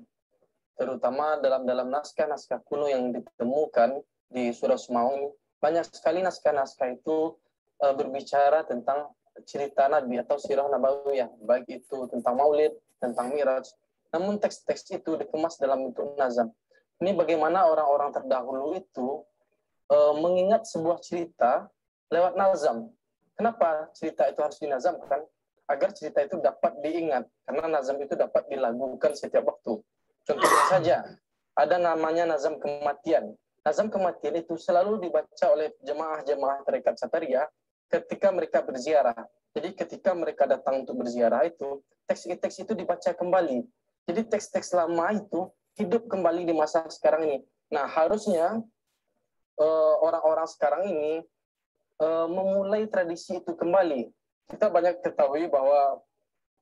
terutama dalam naskah-naskah kuno yang ditemukan di Surau Simau. Banyak sekali naskah-naskah itu berbicara tentang cerita Nabi atau sirah nabawiyah, baik itu tentang Maulid, tentang Miraj. Namun teks-teks itu dikemas dalam bentuk nazam. Ini bagaimana orang-orang terdahulu itu mengingat sebuah cerita lewat nazam. Kenapa cerita itu harus dinazamkan? Agar cerita itu dapat diingat, karena nazam itu dapat dilakukan setiap waktu. Contohnya saja, ada namanya nazam kematian. Nazam kematian itu selalu dibaca oleh jemaah-jemaah tarekat Sataria ketika mereka berziarah. Jadi ketika mereka datang untuk berziarah itu, teks-teks itu dibaca kembali. Jadi teks-teks lama itu hidup kembali di masa sekarang ini. Nah, harusnya orang-orang sekarang ini memulai tradisi itu kembali. Kita banyak ketahui bahwa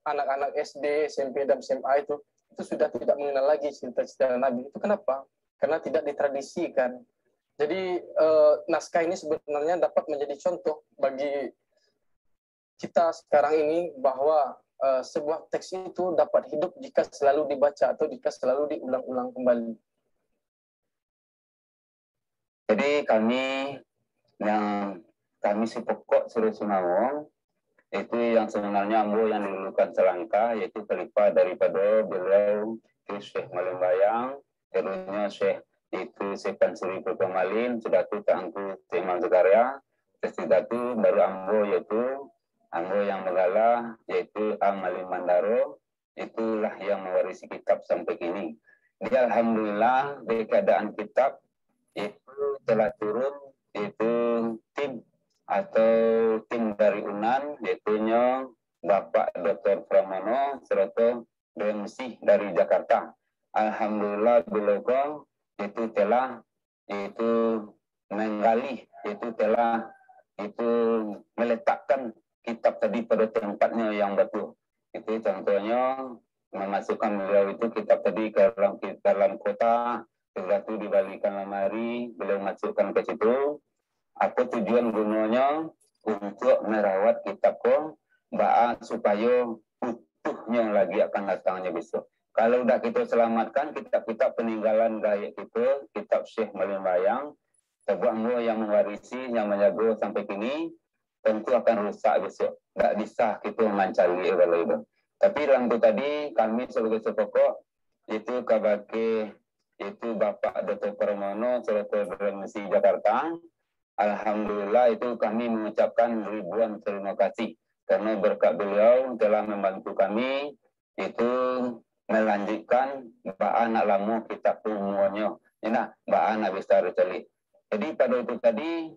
anak-anak SD, SMP, dan SMA itu sudah tidak mengenal lagi cerita-cerita Nabi. Itu kenapa? Karena tidak ditradisikan. Jadi naskah ini sebenarnya dapat menjadi contoh bagi kita sekarang ini bahwa sebuah teks itu dapat hidup jika selalu dibaca atau jika selalu diulang-ulang kembali. Jadi kami sepokok Surau Simau itu yang sebenarnya ambo yang dilulukan selangkah, yaitu khalifah daripada beliau Syekh Malimbayang, terusnya Syekh itu Syekh Pansuri Pemalin, sudah itu Tangku Imam Zakaria, sesudah itu baru ambo yaitu ambo yang mengalah yaitu Amalim Mandaro, itulah yang mewarisi kitab sampai kini. Jadi alhamdulillah di keadaan kitab itu telah turun itu tim dari UNAN, yaitunya Bapak Dr. Pramono serta DMC dari Jakarta. Alhamdulillah beliau itu telah menggali, telah meletakkan kitab tadi pada tempatnya yang betul. Itu contohnya memasukkan beliau itu kitab tadi ke dalam kota, setelah itu dibalikan lemari, beliau masukkan ke situ. Apa tujuan gunanya? Untuk merawat kitab supaya utuhnya lagi akan datangnya besok. Kalau udah kita selamatkan kitab-kitab peninggalan Gayak kita, kitab Syekh Malimbayang, sebuah ambo yang mewarisi, yang menjaga sampai kini, tentu akan rusak besok. Nggak bisa kita mencari kalau itu. Tapi dalam itu tadi kami sebagai sepokok itu kabake itu Bapak Dr. Pramono selaku Remisi Jakarta. Alhamdulillah itu kami mengucapkan ribuan terima kasih karena berkat beliau telah membantu kami itu melanjutkan bahan anak lama kitab semuanya. Nah, bahan habis terceli. Jadi pada itu tadi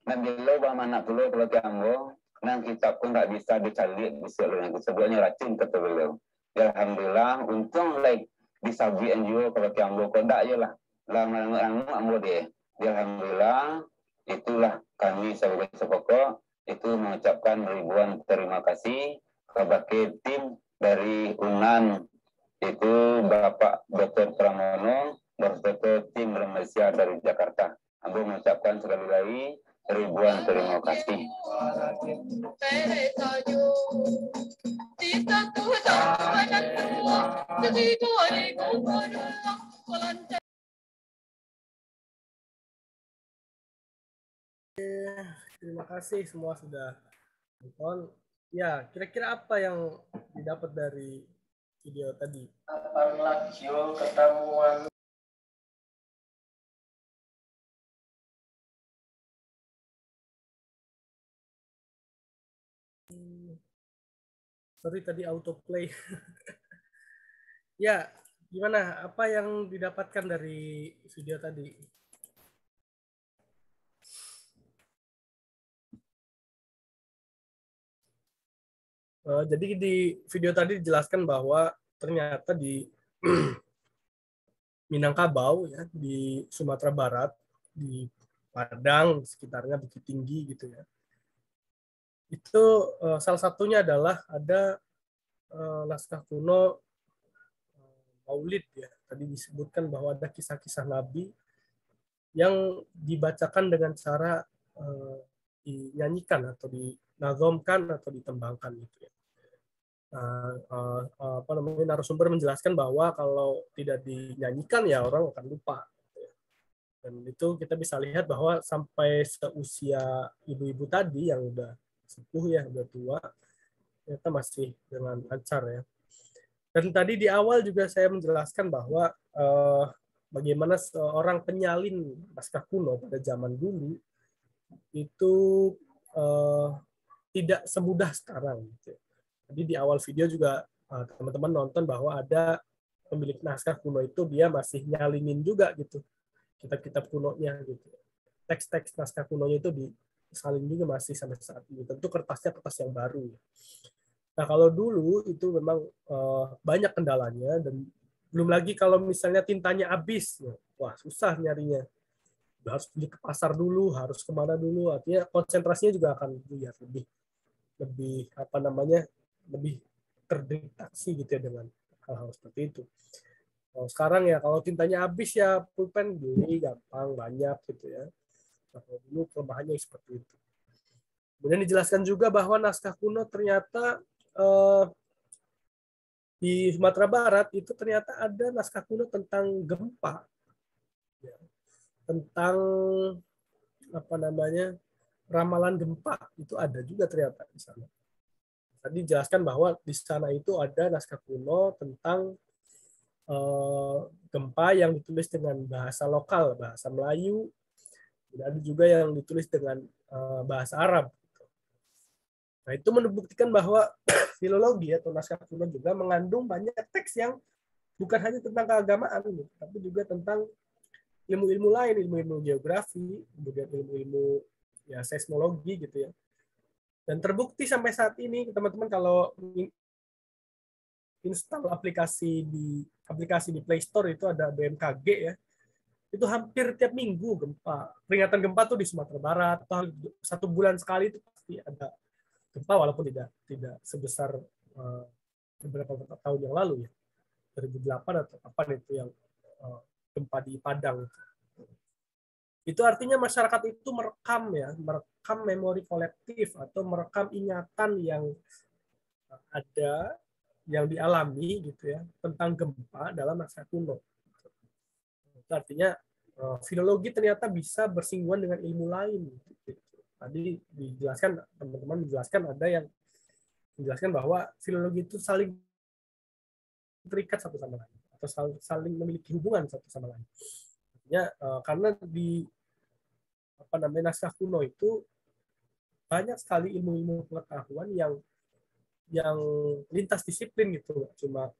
Nabi Allah anak dulu kalau tianggo, nang kitab pun tak bisa dicari bisa yang sebelumnya racun kata beliau. Alhamdulillah untung like bisa juga kalau tianggo kondak je lah. Lama-lama ambo dia. Alhamdulillah itulah kami sebagai sepokok itu mengucapkan ribuan terima kasih kepada tim dari UNAN itu Bapak Dr. Pramono berserta tim Remaja dari Jakarta. Ambo mengucapkan sekali lagi ribuan terima kasih. Terima kasih semua sudah nonton. Ya, kira-kira apa yang didapat dari video tadi? Ketemuan. Sorry tadi autoplay. Ya, gimana? Apa yang didapatkan dari video tadi? Jadi di video tadi dijelaskan bahwa ternyata di Minangkabau ya, di Sumatera Barat, di Padang sekitarnya Bukit Tinggi gitu ya. Itu salah satunya adalah ada naskah kuno Maulid ya. Tadi disebutkan bahwa ada kisah-kisah Nabi yang dibacakan dengan cara dinyanyikan atau dinazomkan atau ditembangkan gitu ya. Apa namanya, narasumber menjelaskan bahwa kalau tidak dinyanyikan ya orang akan lupa. Dan itu kita bisa lihat bahwa sampai seusia ibu-ibu tadi yang udah sepuh ya, udah tua, ternyata masih dengan lancar ya. Dan tadi di awal juga saya menjelaskan bahwa bagaimana seorang penyalin naskah kuno pada zaman dulu itu tidak semudah sekarang. Gitu. Jadi di awal video juga teman-teman nonton bahwa ada pemilik naskah kuno itu dia masih nyalinin juga gitu kitab-kitab kunonya gitu. Teks-teks naskah kunonya itu disalin juga masih sampai saat ini. Tentu kertasnya kertas yang baru. Nah kalau dulu itu memang banyak kendalanya dan belum lagi kalau misalnya tintanya habis, wah susah nyarinya. Harus beli ke pasar dulu, harus kemana dulu. Artinya konsentrasinya juga akan lihat lebih apa namanya, lebih terdistraksi gitu ya dengan hal-hal seperti itu. Kalau sekarang ya kalau tintanya habis ya pulpen beli gampang banyak gitu ya. Kalau dulu kelemahannya seperti itu. Kemudian dijelaskan juga bahwa naskah kuno ternyata di Sumatera Barat itu ternyata ada naskah kuno tentang gempa, ya. Tentang apa namanya ramalan gempa itu ada juga ternyata di sana. Tadi dijelaskan bahwa di sana itu ada naskah kuno tentang gempa yang ditulis dengan bahasa lokal, bahasa Melayu, dan ada juga yang ditulis dengan bahasa Arab. Nah, itu membuktikan bahwa filologi atau naskah kuno juga mengandung banyak teks yang bukan hanya tentang keagamaan, tapi juga tentang ilmu-ilmu lain, ilmu-ilmu geografi, kemudian ilmu-ilmu ya seismologi gitu ya. Dan terbukti sampai saat ini teman-teman kalau install aplikasi di Play Store itu ada BMKG ya. Itu hampir tiap minggu gempa. Peringatan gempa tuh di Sumatera Barat, atau 1 bulan sekali itu pasti ada gempa walaupun tidak sebesar beberapa tahun yang lalu ya. 2008 atau kapan itu yang gempa di Padang. Itu artinya masyarakat itu merekam memori kolektif atau merekam ingatan yang ada yang dialami gitu ya tentang gempa dalam naskah kuno. Itu artinya filologi ternyata bisa bersinggungan dengan ilmu lain. Tadi dijelaskan, teman-teman menjelaskan, ada yang menjelaskan bahwa filologi itu saling terikat satu sama lain atau saling memiliki hubungan satu sama lain. Artinya karena di naskah kuno itu banyak sekali ilmu-ilmu pengetahuan yang lintas disiplin gitu, cuma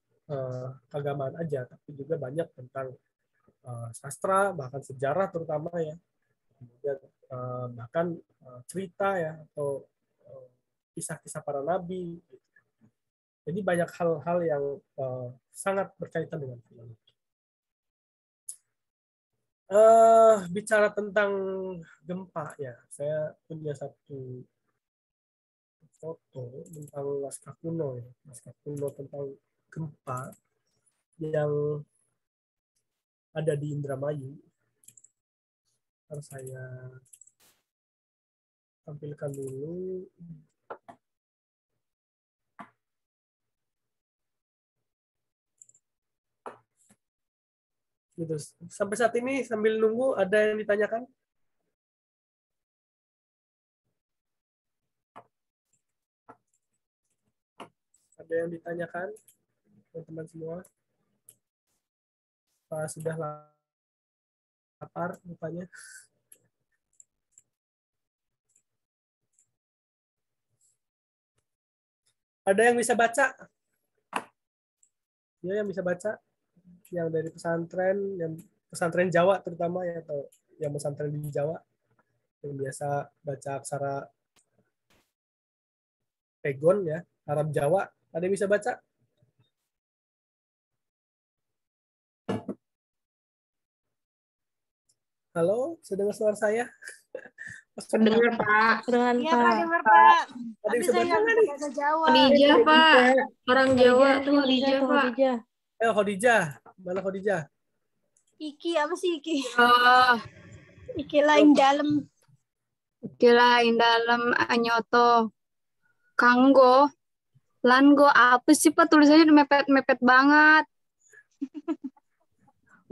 keagamaan aja, tapi juga banyak tentang sastra, bahkan sejarah terutama ya, kemudian bahkan cerita ya, atau kisah-kisah para nabi. Jadi banyak hal-hal yang sangat berkaitan dengan filologi. Bicara tentang gempa ya, saya punya satu foto tentang naskah kuno ya, naskah kuno tentang gempa yang ada di Indramayu. Harus saya tampilkan dulu. Gitu. Sampai saat ini sambil nunggu, ada yang ditanyakan? Ada yang ditanyakan, teman-teman semua? Apa sudah lapar rupanya? Ada yang bisa baca? Ya, yang bisa baca? Yang dari pesantren, yang pesantren Jawa terutama ya, atau yang pesantren di Jawa, yang biasa baca aksara Pegon ya, Arab Jawa, ada yang bisa baca? Halo, sudah dengar suara saya? Dengar, Pak. Iya, Pak, dengar, Pak. Ada Tapi yang bisa saya baca nggak nggak bisa nih? bahasa Jawa. Khadijah, Pak. Orang Jawa tuh Khadijah, Khadijah, Pak. Khadijah. Mana Khadijah? Iki, apa sih Iki? Oh, Iki lain dalam. kirain dalam anyoto. Kanggo. Lango, apa sih Pak tulisannya mepet-mepet banget.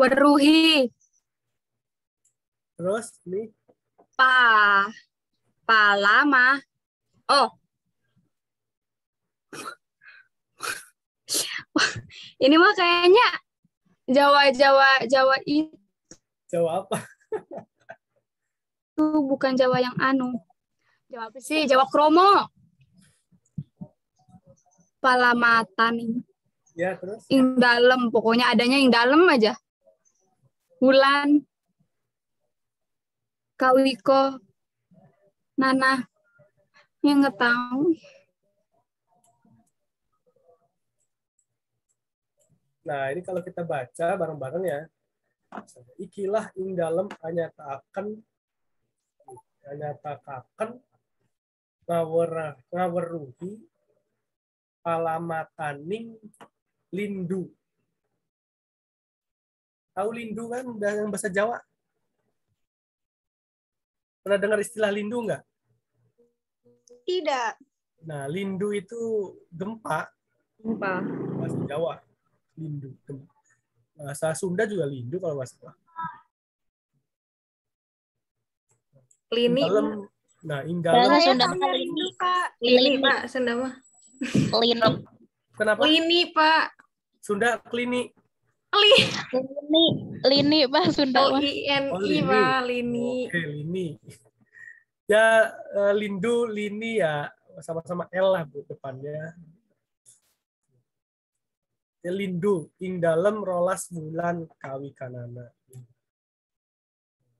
Weruhi. Terus nih, Palama. Oh. Ini mah kayaknya Jawa itu Jawa apa? bukan Jawa yang anu. Jawa apa sih? Jawa Kromo. Palamatan ini. Ya, terus? Ing dalam, pokoknya adanya ing dalam aja. Bulan. Kawiko. Nana. Yang nggak tahu. Nah, ini kalau kita baca bareng-bareng ya. Ikilah ing dalem anyatakaken ngaweruhi palamataning lindu. Tahu lindu kan yang bahasa Jawa? Pernah dengar istilah lindu nggak? Tidak. Nah, lindu itu gempa. Gempa. Bahasa Jawa. Lindu. Bahasa Sunda juga lindu kalau nggak salah. Lini. Nah, indalem. Saya tanya rindu, Pak. Lini, Pak. Sunda mah. Lini. Kenapa? Lini, Pak. Sunda klini. Lini, Pak, Sunda. Lini, Pak. Lini. Oke, lini. Ya, lindu, lini ya sama-sama L lah Bu depannya. Ya, lindu, ing dalem rolas bulan kawi kanana.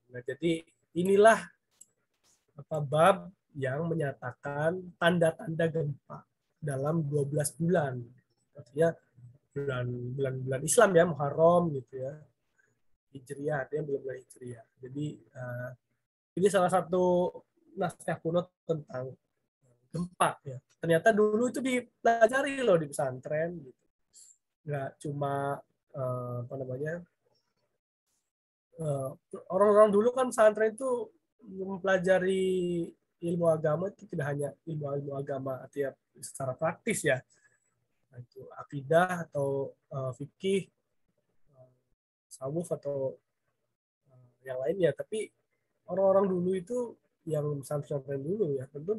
Nah, jadi inilah bab yang menyatakan tanda-tanda gempa dalam 12 bulan. Artinya bulan Islam ya, Muharram gitu ya. Hijriah, artinya bulan-bulan Hijriah. Jadi ini salah satu naskah kuno tentang gempa ya. Ternyata dulu itu dipelajari loh di pesantren gitu. Nggak cuma orang-orang dulu kan pesantren itu mempelajari ilmu agama itu tidak hanya ilmu agama artinya secara praktis ya, itu akidah atau fikih, tasawuf atau yang lainnya. Tapi orang-orang dulu itu yang pesantren dulu ya tentu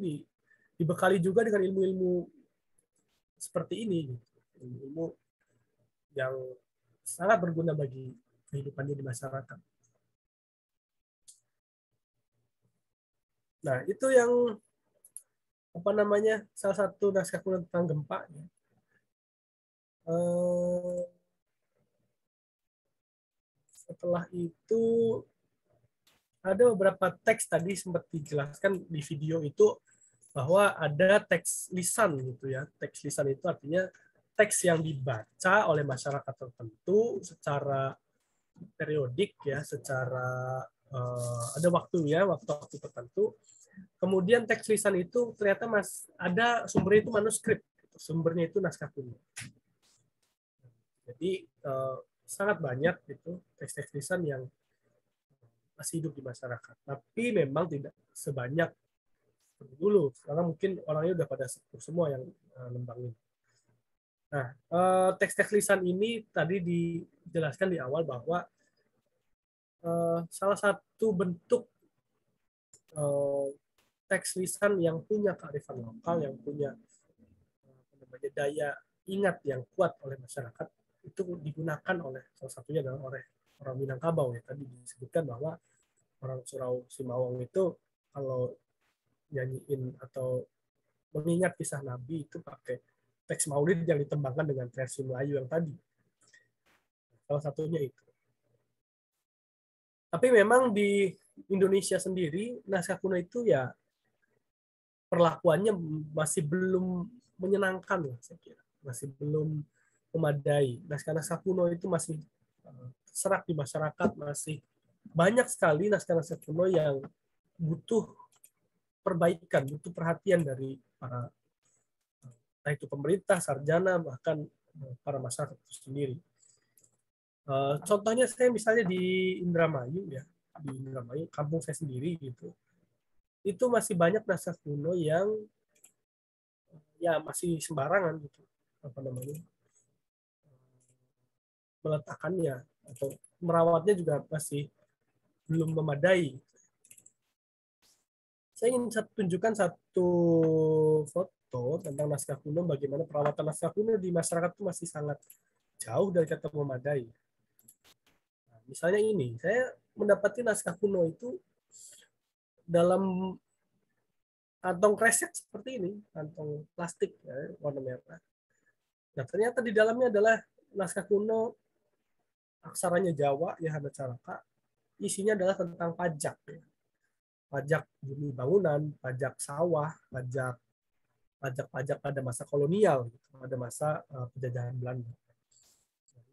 dibekali juga dengan ilmu-ilmu seperti ini, ilmu yang sangat berguna bagi kehidupannya di masyarakat. Nah, itu yang salah satu naskah kuno tentang gempa. Setelah itu ada beberapa teks tadi sempat dijelaskan di video itu bahwa ada teks lisan gitu ya. Teks lisan itu artinya teks yang dibaca oleh masyarakat tertentu secara periodik ya, secara ada waktunya, waktu-waktu tertentu. Kemudian teks lisan itu ternyata ada sumbernya itu manuskrip, sumbernya itu naskah kuno. Jadi sangat banyak gitu teks-teks lisan yang masih hidup di masyarakat. Tapi memang tidak sebanyak seperti dulu, karena mungkin orangnya udah pada sepuh semua yang nembangin. Nah, teks-teks lisan ini tadi dijelaskan di awal bahwa salah satu bentuk teks lisan yang punya kearifan lokal, yang punya daya ingat yang kuat oleh masyarakat, itu digunakan oleh salah satunya adalah oleh orang Minangkabau ya. Tadi disebutkan bahwa orang Surau Simawang itu kalau nyanyiin atau mengingat kisah Nabi itu pakai teks Maulid yang ditembangkan dengan versi Melayu yang tadi. Salah satunya itu. Tapi memang di Indonesia sendiri naskah kuno itu ya perlakuannya masih belum menyenangkan ya, saya kira. Masih belum memadai. Naskah-naskah kuno itu masih serak di masyarakat, masih banyak sekali naskah-naskah kuno yang butuh perbaikan, butuh perhatian dari para, entah itu pemerintah, sarjana, bahkan para masyarakat itu sendiri. Contohnya saya misalnya di Indramayu ya, di Indramayu, kampung saya sendiri gitu, itu masih banyak naskah kuno yang ya masih sembarangan gitu, meletakkannya atau merawatnya juga masih belum memadai. Saya ingin tunjukkan satu foto tentang naskah kuno, bagaimana perawatan naskah kuno di masyarakat itu masih sangat jauh dari kata memadai. Nah, misalnya ini, saya mendapati naskah kuno itu dalam kantong kresek seperti ini, kantong plastik ya, warna merah. Nah, ternyata di dalamnya adalah naskah kuno, aksaranya Jawa, ya Hana Caraka, isinya adalah tentang pajak. Ya. Pajak bumi bangunan, pajak sawah, pajak pada masa kolonial, pada masa penjajahan Belanda.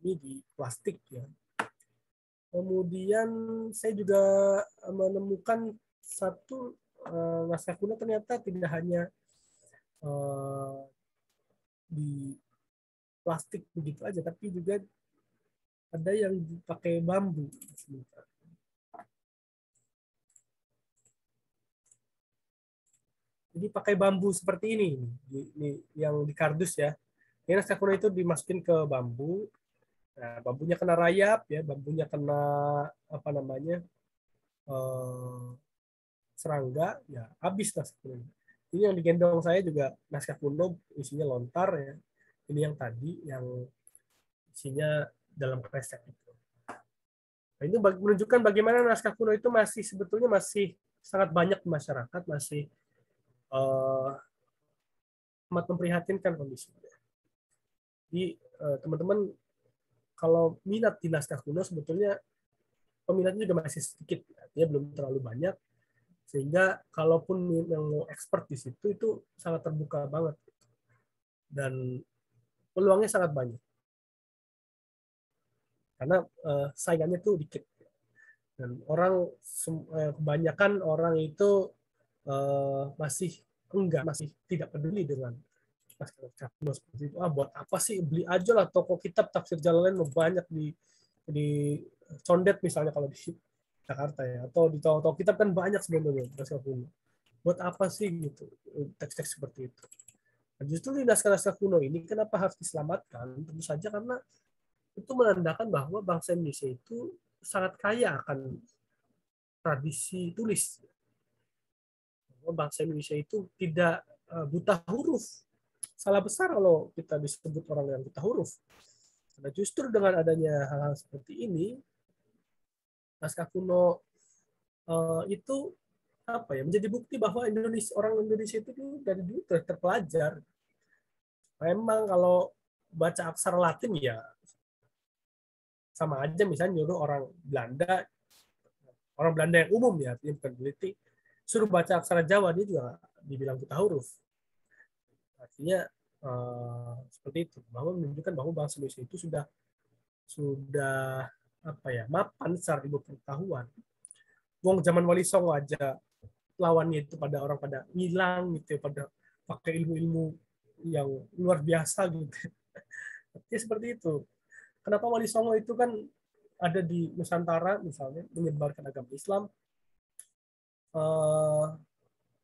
Ini di plastik ya. Kemudian saya juga menemukan satu naskah kuno ternyata tidak hanya di plastik begitu aja, tapi juga ada yang dipakai bambu. Jadi pakai bambu seperti ini yang di kardus ya. Ini naskah kuno itu dimasukin ke bambu. Nah, bambunya kena rayap ya, bambunya kena serangga, ya habis naskah kuno. Ini yang digendong saya juga naskah kuno, isinya lontar ya. Ini yang tadi yang isinya dalam kresek itu. Nah, ini menunjukkan bagaimana naskah kuno itu masih sebetulnya masih sangat banyak di masyarakat, masih amat memprihatinkan kondisinya. Jadi teman-teman kalau minat di naskah kuno sebetulnya peminatnya juga masih sedikit, artinya belum terlalu banyak, sehingga kalaupun yang mau expert di situ itu sangat terbuka banget dan peluangnya sangat banyak karena saingannya tuh dikit dan orang kebanyakan orang itu masih tidak peduli dengan naskah kuno seperti itu. Buat apa sih, beli aja lah toko kitab tafsir Jalalain banyak di Condet misalnya kalau di Jakarta ya, atau di toko kitab kan banyak sebenarnya naskah kuno. Buat apa sih gitu teks-teks seperti itu. Nah, justru di naskah-naskah kuno ini kenapa harus diselamatkan? Tentu saja karena itu menandakan bahwa bangsa Indonesia itu sangat kaya akan tradisi tulis. Bahwa bangsa Indonesia itu tidak buta huruf. Salah besar kalau kita disebut orang yang buta huruf. Karena justru dengan adanya hal-hal seperti ini, naskah kuno itu apa ya, menjadi bukti bahwa orang Indonesia itu dari dulu terpelajar. Memang kalau baca aksara Latin ya sama aja misalnya nyuruh orang Belanda yang umum ya, artinya bukan peneliti, suruh baca aksara Jawa, dia juga dibilang buta huruf. Artinya seperti itu, bahwa menunjukkan bahwa bangsa Indonesia itu sudah apa ya, mapan secara ilmu pengetahuan. Wong zaman Wali Songo aja lawannya itu pada ngilang gitu ya, pada pakai ilmu-ilmu yang luar biasa gitu. Artinya seperti itu. Kenapa Wali Songo itu kan ada di Nusantara misalnya menyebarkan agama Islam,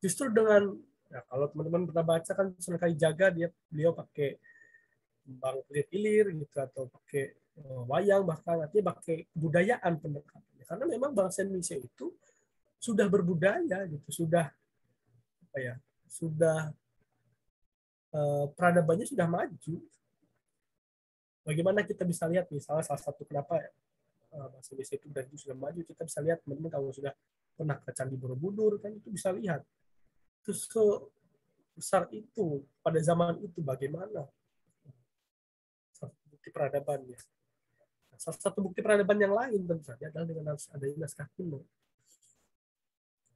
justru dengan ya, kalau teman-teman pernah baca kan Sunan Kalijaga beliau pakai kembang ilir gitu atau pakai wayang, bahkan artinya pakai kebudayaan pendekatannya, karena memang bangsa Indonesia itu sudah berbudaya gitu, sudah apa ya, sudah peradabannya sudah maju. Bagaimana kita bisa lihat misalnya salah satu kenapa bangsa Indonesia itu dari sudah maju, kita bisa lihat teman-teman kalau sudah pernah ke Candi Borobudur kan itu bisa lihat itu sebesar itu pada zaman itu bagaimana bukti peradabannya. Salah satu bukti peradaban yang lain tentu saja adalah dengan adanya naskah kuno.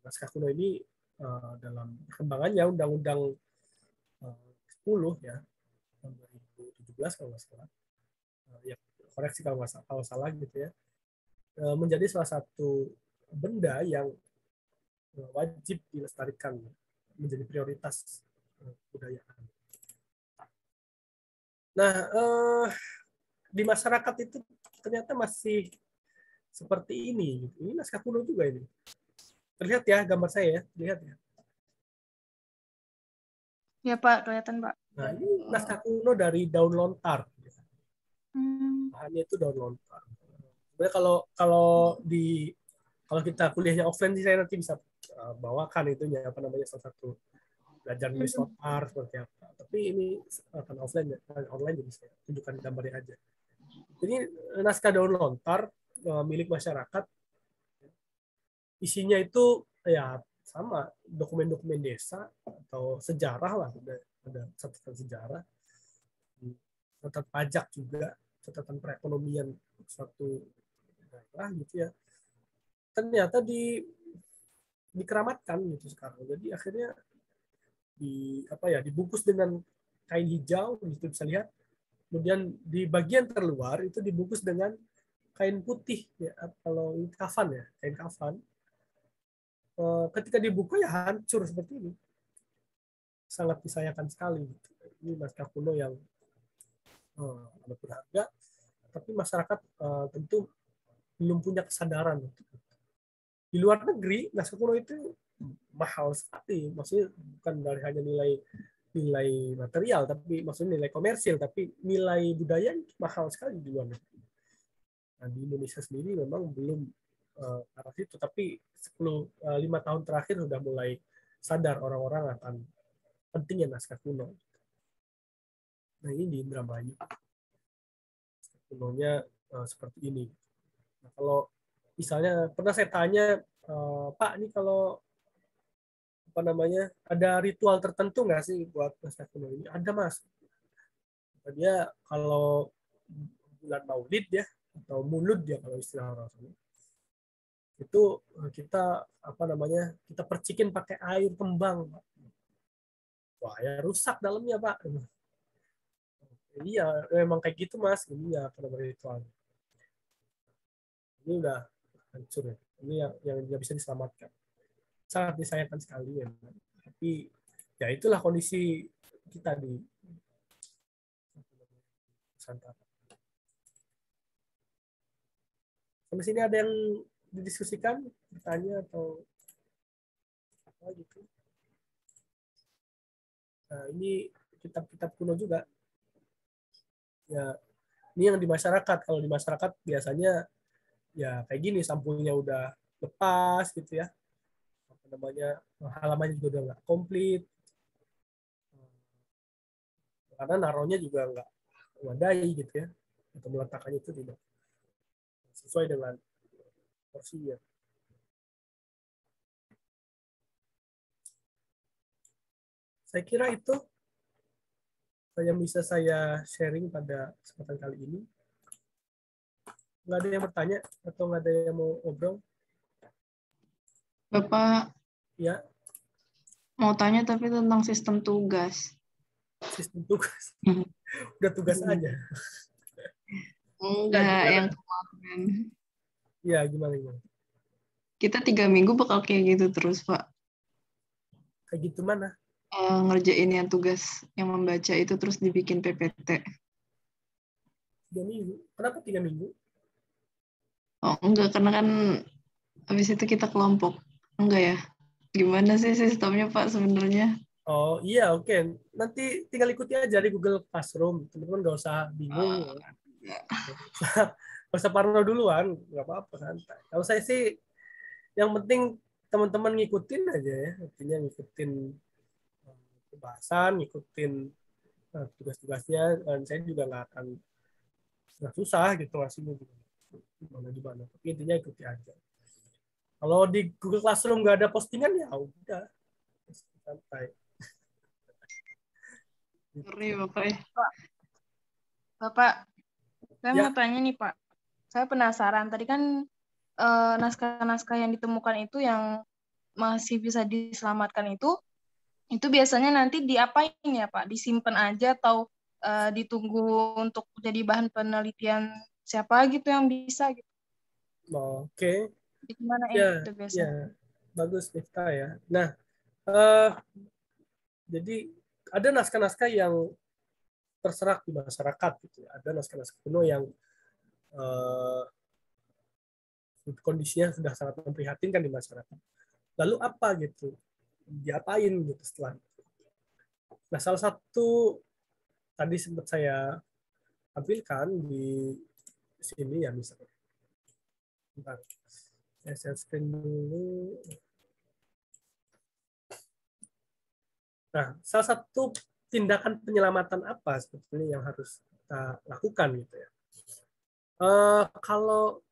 Naskah kuno ini dalam perkembangannya Undang-Undang 10 ya tahun 2017 kalau nggak salah, ya koreksi kalau salah gitu ya, menjadi salah satu benda yang wajib dilestarikan, menjadi prioritas kebudayaan. Nah, di masyarakat itu ternyata masih seperti ini. Ini naskah kuno juga ini. Terlihat ya gambar saya ya, lihat ya. Ya Pak, kelihatan Pak. Nah, ini naskah kuno dari daun lontar. Bahannya itu daun lontar. Sebenarnya kalau kita kuliahnya offline sih saya nanti bisa bawakan itunya apa namanya salah satu belajar nulis lontar seperti apa. Tapi ini akan online jadi saya tunjukkan gambarnya aja. Jadi naskah daun lontar milik masyarakat, isinya itu ya sama dokumen-dokumen desa atau sejarah lah, ada catatan sejarah, catatan pajak juga, catatan perekonomian suatu daerah gitu ya. Ternyata dikeramatkan gitu sekarang. Jadi akhirnya dibungkus dengan kain hijau, gitu bisa lihat. Kemudian di bagian terluar itu dibungkus dengan kain putih ya, kalau kafan ya, kain kafan. Ketika dibuka ya hancur seperti ini. Sangat disayangkan sekali. Ini naskah kuno yang amat berharga, tapi masyarakat tentu belum punya kesadaran. Di luar negeri naskah kuno itu mahal sekali, maksudnya bukan dari hanya nilai material, tapi maksudnya nilai komersil, tapi nilai budaya itu mahal sekali di luar negeri. Nah, di Indonesia sendiri memang belum arah itu, tapi 5 tahun terakhir sudah mulai sadar orang-orang akan pentingnya naskah kuno. Nah, ini di Indramayu. Naskah kunonya seperti ini. Nah, kalau misalnya pernah saya tanya, Pak, ini kalau apa namanya, ada ritual tertentu nggak sih buat naskah kuno ini? Ada, Mas. Dia kalau bulan Maulid ya, atau Mulud ya kalau istilah orang sana, itu kita apa namanya, kita percikin pakai air kembang. Wah, ya rusak dalamnya, Pak. Iya, memang kayak gitu, Mas. Ini ya apa namanya ritual. Ini udah hancur ya. Ini yang nggak bisa diselamatkan. Sangat disayangkan sekali ya. Tapi ya itulah kondisi kita di Nusantara. Sampai sini ada yang didiskusikan, bertanya atau apa gitu. Nah, ini kitab-kitab kuno juga. Ya, ini yang di masyarakat. Kalau di masyarakat biasanya ya kayak gini, sampulnya udah lepas gitu ya. Apa namanya, halamannya juga udah nggak komplit. Karena naruhnya juga nggak memadai gitu ya. Atau meletakkannya itu tidak sesuai dengan porsinya. Saya kira itu yang bisa saya sharing pada kesempatan kali ini. Nggak ada yang bertanya atau nggak ada yang mau ngobrol? Bapak Ya, mau tanya tapi tentang sistem tugas. sistem tugas. Udah tugas aja. Enggak, yang kemarin. Ya, gimana? Kita 3 minggu bakal kayak gitu terus, Pak. Kayak gitu mana? Ngerjain yang tugas yang membaca itu terus dibikin PPT. 3 minggu. Kenapa 3 minggu? Oh, enggak, karena kan habis itu kita kelompok. Enggak ya? Gimana sih sistemnya, Pak, sebenarnya? Oh iya, oke. Nanti tinggal ikuti aja di Google Classroom. Teman-teman nggak usah bingung. Nggak usah parno duluan. Nggak apa-apa, santai. Kalau saya sih, yang penting teman-teman ngikutin aja ya. Artinya ngikutin pembahasan, ngikutin tugas-tugasnya. Dan saya juga nggak akan susah gitu ngasihnya gimana. Tapi intinya ikuti aja. Kalau di Google Classroom nggak ada postingan, ya udah. Santai. Sorry, Bapak ya. Bapak, saya Ya. mau tanya nih, Pak. Saya penasaran. Tadi kan naskah-naskah yang ditemukan itu yang masih bisa diselamatkan itu biasanya nanti diapain ya, Pak? Disimpan aja atau ditunggu untuk jadi bahan penelitian siapa gitu yang bisa gitu? Oke. Gimana Ya, itu biasanya? ya, bagus Nifta ya. Nah, jadi ada naskah-naskah yang terserak di masyarakat gitu. Ada naskah-naskah kuno yang kondisinya sudah sangat memprihatinkan di masyarakat. Lalu apa gitu? Diapain gitu setelah itu? Nah, salah satu tadi sempat saya tampilkan di sini ya misalnya. Bentar. Saya share screen dulu. Nah, salah satu tindakan penyelamatan apa sebetulnya yang harus kita lakukan gitu ya. Kalau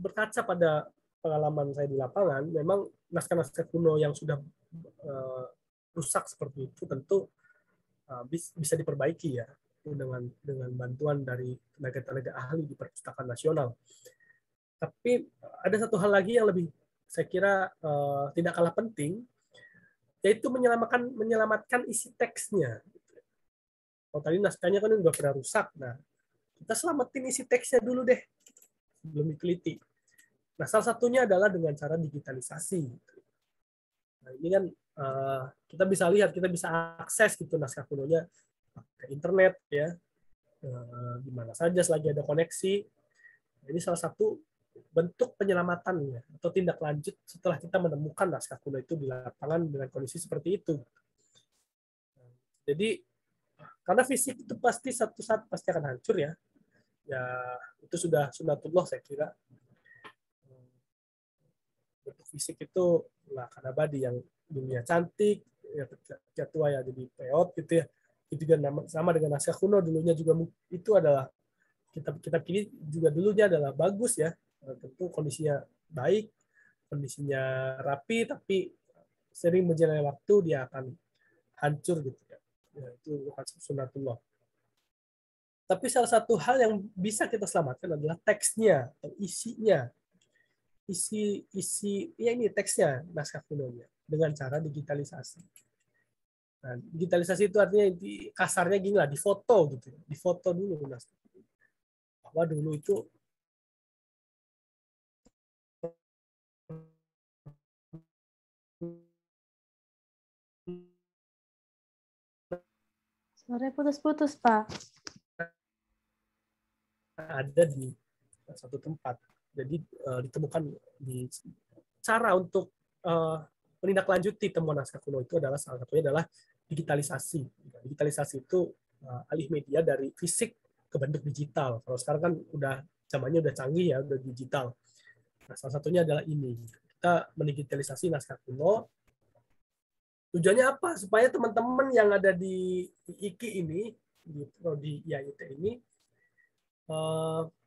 berkaca pada pengalaman saya di lapangan, memang naskah-naskah kuno yang sudah rusak seperti itu tentu bisa diperbaiki ya dengan bantuan dari tenaga-tenaga ahli di Perpustakaan Nasional. Tapi ada satu hal lagi yang lebih saya kira tidak kalah penting, yaitu menyelamatkan isi teksnya. Kalau tadi naskahnya kan udah pernah rusak, nah kita selamatin isi teksnya dulu deh sebelum diteliti. Nah, salah satunya adalah dengan cara digitalisasi. Nah, ini kan kita bisa lihat, kita bisa akses gitu naskah kunonya ke internet ya, di mana saja selagi ada koneksi. Ini salah satu bentuk penyelamatannya atau tindak lanjut setelah kita menemukan naskah kuno itu di lapangan dengan kondisi seperti itu. Jadi karena fisik itu pasti satu saat pasti akan hancur ya. Ya itu sudah sunatullah saya kira. Bentuk fisik itu lah akan abadi, yang dunia cantik, ya tua ya jadi peot gitu ya. Itu juga sama dengan naskah kuno dulunya juga itu adalah kitab-kitab ini juga dulunya adalah bagus ya. Tentu kondisinya baik, kondisinya rapi, tapi sering berjalannya waktu dia akan hancur gitu ya. Ya itu bukan sunatullah. Tapi salah satu hal yang bisa kita selamatkan adalah teksnya atau isinya. Isi ya ini teksnya naskah kunonya dengan cara digitalisasi. Nah, digitalisasi itu artinya kasarnya gini lah, difoto gitu, difoto dulu naskah. Bahwa dulu itu Suara putus-putus, Pak. ada di satu tempat. Jadi ditemukan di cara untuk menindaklanjuti temuan naskah kuno itu adalah salah satunya adalah digitalisasi. Digitalisasi itu alih media dari fisik ke bentuk digital. Kalau sekarang kan zamannya udah canggih ya, udah digital. Nah, salah satunya adalah ini. Kita mendigitalisasi naskah kuno. Tujuannya apa? Supaya teman-teman yang ada di IKI ini, di prodi IAIT ini,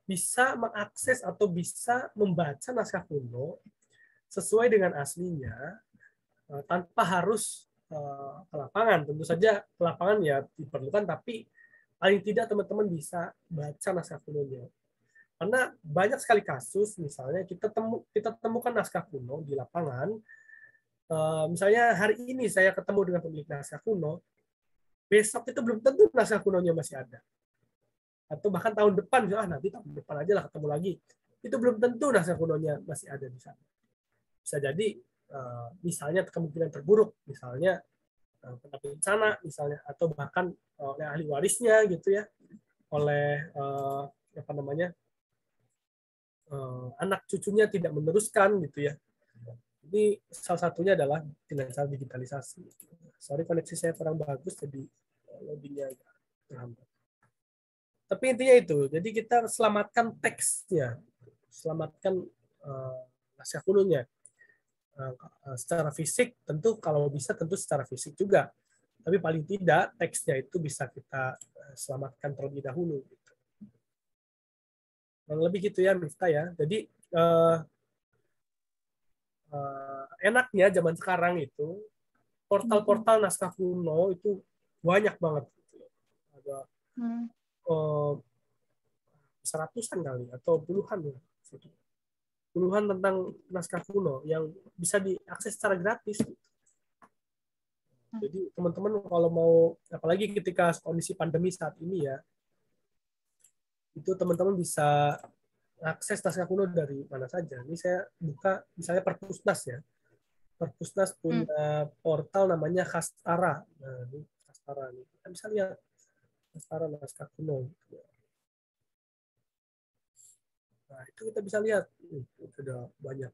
bisa mengakses atau bisa membaca naskah kuno sesuai dengan aslinya, tanpa harus ke lapangan. Tentu saja ke lapangan ya diperlukan, tapi paling tidak teman-teman bisa baca naskah kunonya. Karena banyak sekali kasus, misalnya kita temukan naskah kuno di lapangan, misalnya hari ini saya ketemu dengan pemilik naskah kuno, besok itu belum tentu naskah kunonya masih ada. Atau bahkan tahun depan, nanti tahun depan aja lah ketemu lagi. Itu belum tentu naskah kunonya masih ada di sana. Bisa jadi, misalnya kemungkinan terburuk, misalnya kena bencana, misalnya, atau bahkan oleh ahli warisnya gitu ya, oleh anak cucunya tidak meneruskan gitu ya. Ini salah satunya adalah dengan cara digitalisasi. Sorry koneksi saya kurang bagus, jadi loadingnya agak terhambat. Tapi intinya itu, jadi kita selamatkan teksnya, selamatkan naskah kunonya. Secara fisik tentu, kalau bisa tentu secara fisik juga. Tapi paling tidak teksnya itu bisa kita selamatkan terlebih dahulu. Lebih gitu ya, Miftah ya. Jadi enaknya zaman sekarang itu portal-portal naskah kuno itu banyak banget. Ada seratusan kali atau puluhan ya. Puluhan tentang naskah kuno yang bisa diakses secara gratis. Jadi teman-teman kalau mau, apalagi ketika kondisi pandemi saat ini ya, itu teman-teman bisa akses naskah kuno dari mana saja. Ini saya buka misalnya Perpusnas ya. Perpusnas punya portal namanya Kastara. Nah, ini Kastara nih. Kita bisa lihat Kastara naskah kuno. Nah, itu kita bisa lihat. Sudah banyak.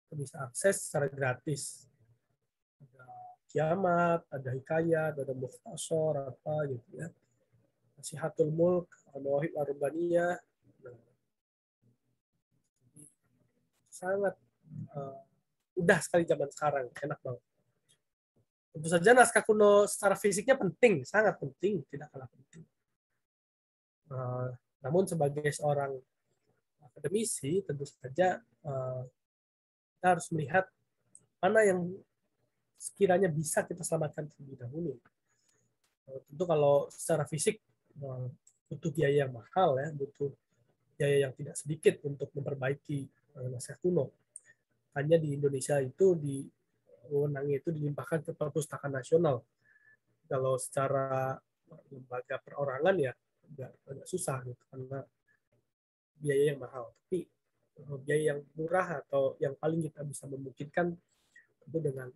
Kita bisa akses secara gratis. Ada Kiamat, ada Hikayat, ada Mukhtasar, apa gitu ya. Nasihatul Mulk, Mawahib Ar-Rabbaniyah. Sangat udah sekali zaman sekarang, enak banget. Tentu saja naskah kuno secara fisiknya penting, sangat penting, tidak kalah penting. Namun sebagai seorang akademisi, tentu saja kita harus melihat mana yang sekiranya bisa kita selamatkan terlebih dahulu. Tentu kalau secara fisik butuh biaya yang mahal ya, butuh biaya yang tidak sedikit untuk memperbaiki naskah kuno. Hanya di Indonesia itu wewenangnya itu dilimpahkan ke Perpustakaan Nasional. Kalau secara lembaga perorangan ya agak susah gitu, karena biaya yang mahal. Tapi biaya yang murah atau yang paling kita bisa memungkinkan itu dengan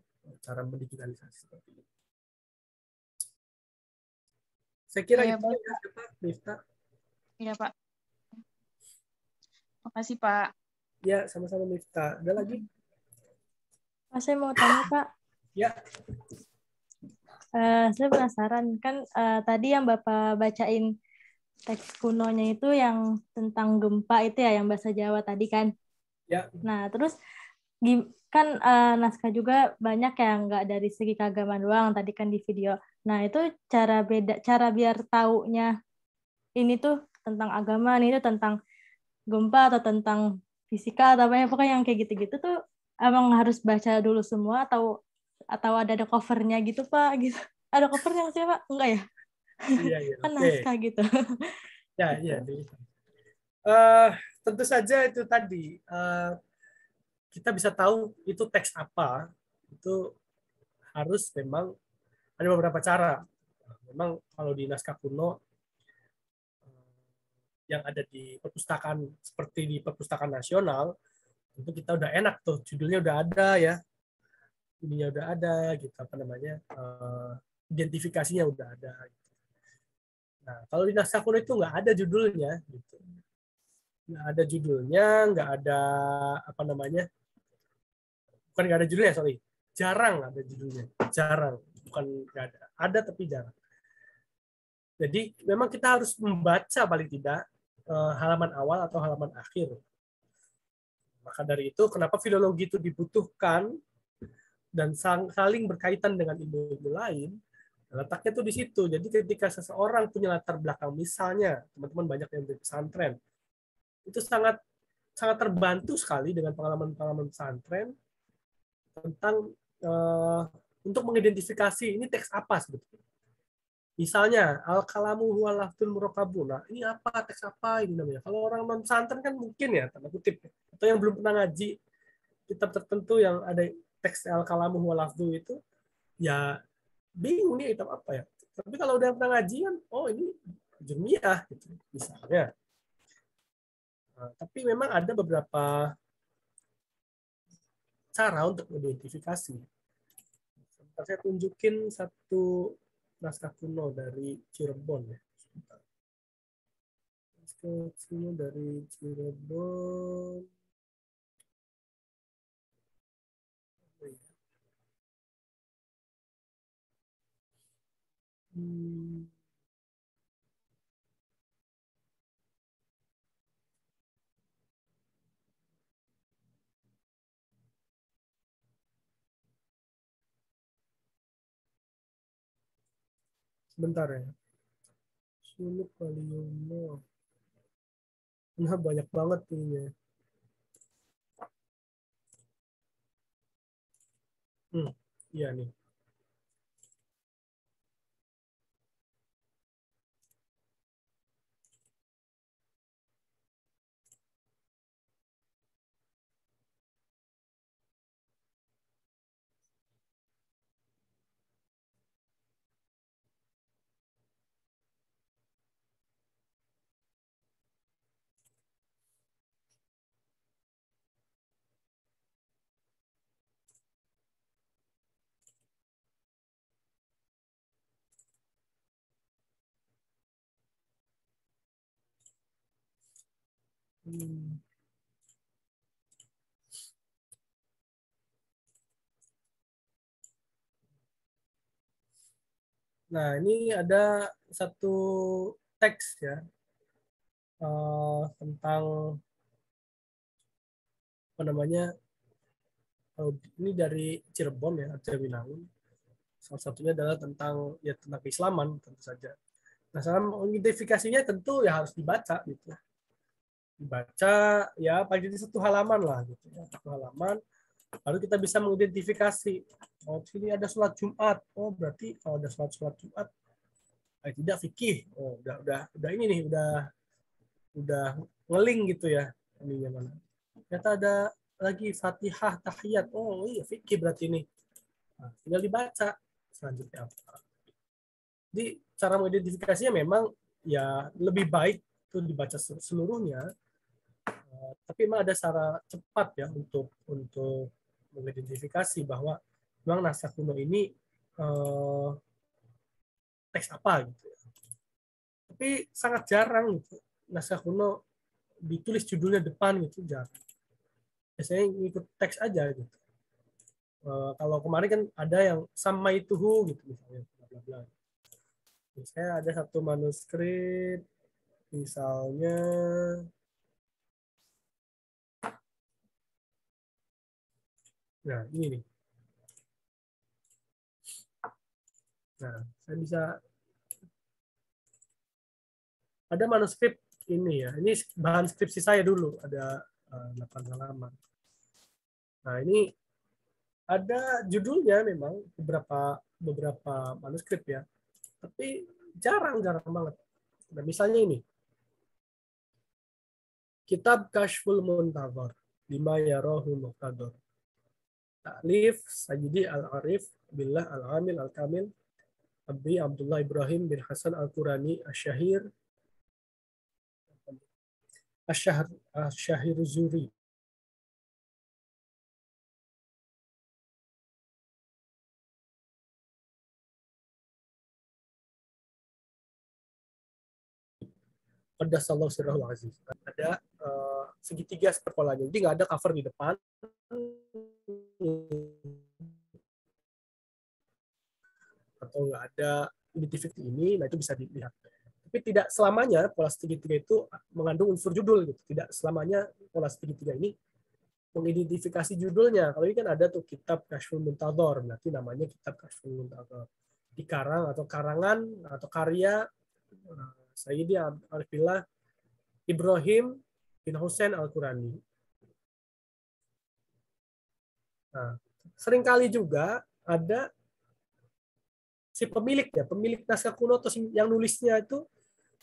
cara mendigitalisasi seperti ini. Saya kira itu ya, Pak Miftah. Iya, Pak. Makasih, Pak. Ya, sama-sama Miftah. Ada lagi? Saya mau tanya, Pak. Ya. Saya penasaran, kan tadi yang Bapak bacain teks kunonya itu yang tentang gempa itu ya, yang bahasa Jawa tadi kan? Ya. Nah, terus kan naskah juga banyak yang nggak dari segi keagamaan doang tadi kan di video. Nah, itu cara biar taunya ini tuh tentang agama, ini tuh tentang gempa atau tentang fisika atau apa, pokoknya yang kayak gitu-gitu tuh emang harus baca dulu semua atau ada covernya gitu, Pak, gitu. Ada covernya nggak sih, Pak? Enggak ya? Iya, Kan naskah gitu. Ya, iya. Tentu saja itu tadi kita bisa tahu itu teks apa, itu harus memang ada beberapa cara. Memang kalau di naskah kuno yang ada di perpustakaan seperti di Perpustakaan Nasional, itu kita udah enak tuh, judulnya udah ada ya, ininya udah ada gitu, apa namanya, identifikasinya udah ada. Gitu. Nah, kalau di naskah kuno itu nggak ada judulnya, gitu. Nggak ada judulnya, nggak ada apa namanya, bukan nggak ada judulnya, sorry, jarang ada judulnya, jarang. bukan nggak ada tapi jarang. Jadi memang kita harus membaca paling tidak halaman awal atau halaman akhir. Maka dari itu kenapa filologi itu dibutuhkan dan saling berkaitan dengan ilmu-ilmu lain, letaknya tuh di situ. Jadi ketika seseorang punya latar belakang, misalnya teman-teman banyak yang di pesantren, itu sangat terbantu sekali dengan pengalaman-pengalaman pesantren tentang untuk mengidentifikasi ini teks apa sebetulnya. Misalnya al-kalamu huwa lafzul murakkabu. Nah, ini apa, teks apa ini namanya? Kalau orang non pesantren kan mungkin ya tanda kutip, atau yang belum pernah ngaji kitab tertentu yang ada teks al-kalamu huwa lafzu itu, ya bingung nih kitab apa ya. Tapi kalau udah pernah ngaji kan, oh ini jurmiyah gitu misalnya. Nah, tapi memang ada beberapa cara untuk mengidentifikasi. Saya tunjukin satu naskah kuno dari Cirebon ya. Naskah kuno dari Cirebon. Sebentar ya. Suluk Kaliono. Nah, banyak banget ininya. Iya nih. Nah, ini ada satu teks ya tentang apa namanya, ini dari Cirebon ya, Arjawinangun. Salah satunya adalah tentang keislaman tentu saja. Nah, cara mengidentifikasinya tentu ya harus dibaca gitu. Dibaca ya paling tidak satu halaman lah gitu ya, satu halaman. Lalu kita bisa mengidentifikasi, oh sini ada sholat Jumat, oh berarti kalau ada sholat Jumat tidak fikih, oh udah ini nih, udah ngeling gitu ya, ininya mana. Ternyata ada lagi Fatihah tahiyat, oh iya fikih berarti ini. Nah, tinggal dibaca selanjutnya apa. Jadi cara mengidentifikasinya memang ya lebih baik itu dibaca seluruhnya, tapi memang ada cara cepat ya untuk mengidentifikasi bahwa memang naskah kuno ini teks apa gitu. Tapi sangat jarang gitu naskah kuno ditulis judulnya depan gitu, jarang. Biasanya ngikut teks aja gitu. Kalau kemarin kan ada yang sama itu gitu misalnya, bla bla. Saya ada satu manuskrip misalnya nah ini nih. Nah, saya bisa ada manuskrip ini ya. Ini bahan skripsi saya dulu, ada 8 halaman. Nah, ini ada judulnya memang beberapa manuskrip ya. Tapi jarang banget. Nah, misalnya ini. Kitab Kashful Muntazar, Lima Yarahu Muqtadar. Ta'lif Sayyidi Al-Arif Billah Al-Amil Al-Kamil Abi Abdullah Ibrahim bin Hasan Al-Qurani Asy-Syahir Asy-Syahir Zuri. Qaddasallahu sirrahul aziz. Ada segitiga seperpolanya. Jadi nggak ada cover di depan. atau nggak ada identifikasi ini, nah itu bisa dilihat. Tapi tidak selamanya pola segitiga itu mengandung unsur judul gitu. Tidak selamanya pola segitiga ini mengidentifikasi judulnya. Kalau ini kan ada tuh kitab Kashful Muntadhar, berarti namanya kitab Kashful Muntadhar. Dikarang atau karangan atau karya Sayyidi Arifillah Ibrahim bin Husain Al-Qurani. Nah, seringkali juga ada si pemilik ya, pemilik naskah kuno atau yang nulisnya itu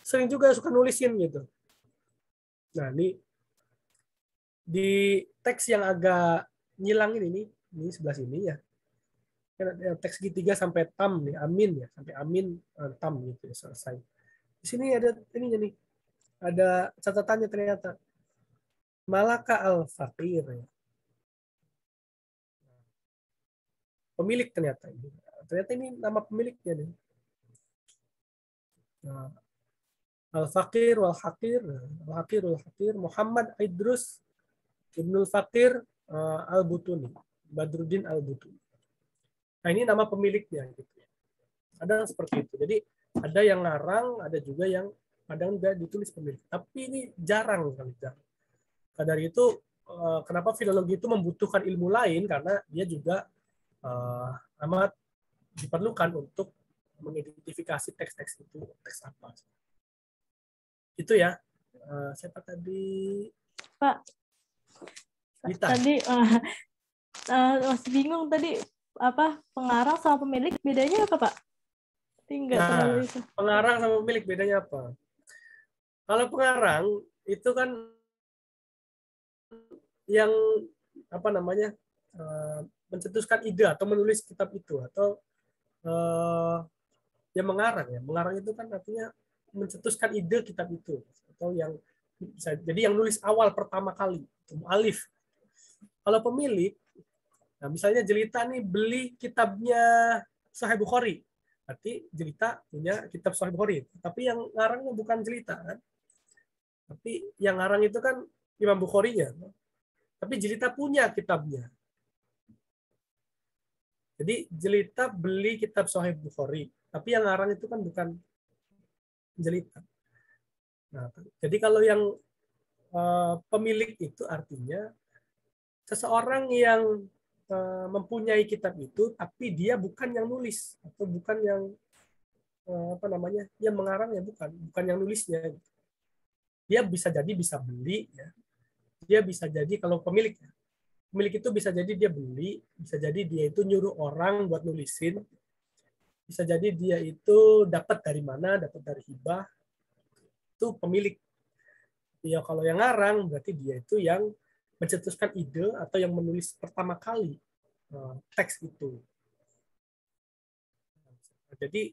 sering juga suka nulisin gitu. Nah, ini di teks yang agak nyilang ini sebelah sini ya. Teks segitiga sampai tam nih, amin ya, sampai amin tam gitu ya, selesai. Di sini ada ininya nih. Ada catatannya ternyata. Malaka al-Faqir ya. Pemilik ternyata ini. Ternyata ini nama pemiliknya nih. Nah, Al-Faqir wal Haqir, Al-Haqir wal Haqir, Muhammad Idrus Ibnul Faqir Al-Butuni, Badruddin Al-Butuni. Nah, ini nama pemiliknya gitu. Ada seperti itu. Jadi ada yang ngarang, ada juga yang kadang juga ditulis pemilik. Tapi ini jarang kali. Karena dari itu kenapa filologi itu membutuhkan ilmu lain, karena dia juga amat diperlukan untuk mengidentifikasi teks-teks itu teks apa. Itu ya. Siapa tadi? Pak. Dita. Tadi masih bingung tadi apa pengarang sama pemilik bedanya apa, Pak? Tinggal terlalu itu. Pengarang sama pemilik bedanya apa? Kalau pengarang itu kan yang apa namanya mencetuskan ide atau menulis kitab itu, atau yang mengarang ya. Mengarang itu kan artinya mencetuskan ide kitab itu, atau yang bisa jadi yang nulis awal pertama kali, mu'alif. Kalau pemilik, nah misalnya Jelita nih beli kitabnya Sahih Bukhari, berarti Jelita punya kitab Sahih Bukhari, tapi yang ngarangnya bukan Jelita kan, tapi yang ngarang itu kan Imam Bukharinya, tapi Jelita punya kitabnya. Jadi Jelita beli kitab Sahih Bukhari, tapi yang ngarang itu kan bukan Jelita. Nah, jadi kalau yang pemilik itu artinya seseorang yang mempunyai kitab itu, tapi dia bukan yang nulis atau bukan yang apa namanya, yang mengarangnya, bukan yang nulisnya. Dia bisa jadi bisa beli, ya. Dia bisa jadi kalau pemilik itu bisa jadi dia beli, bisa jadi dia itu nyuruh orang buat nulisin, bisa jadi dia itu dapat dari mana, dapat dari hibah, itu pemilik. Ya kalau yang ngarang berarti dia itu yang mencetuskan ide atau yang menulis pertama kali teks itu. Jadi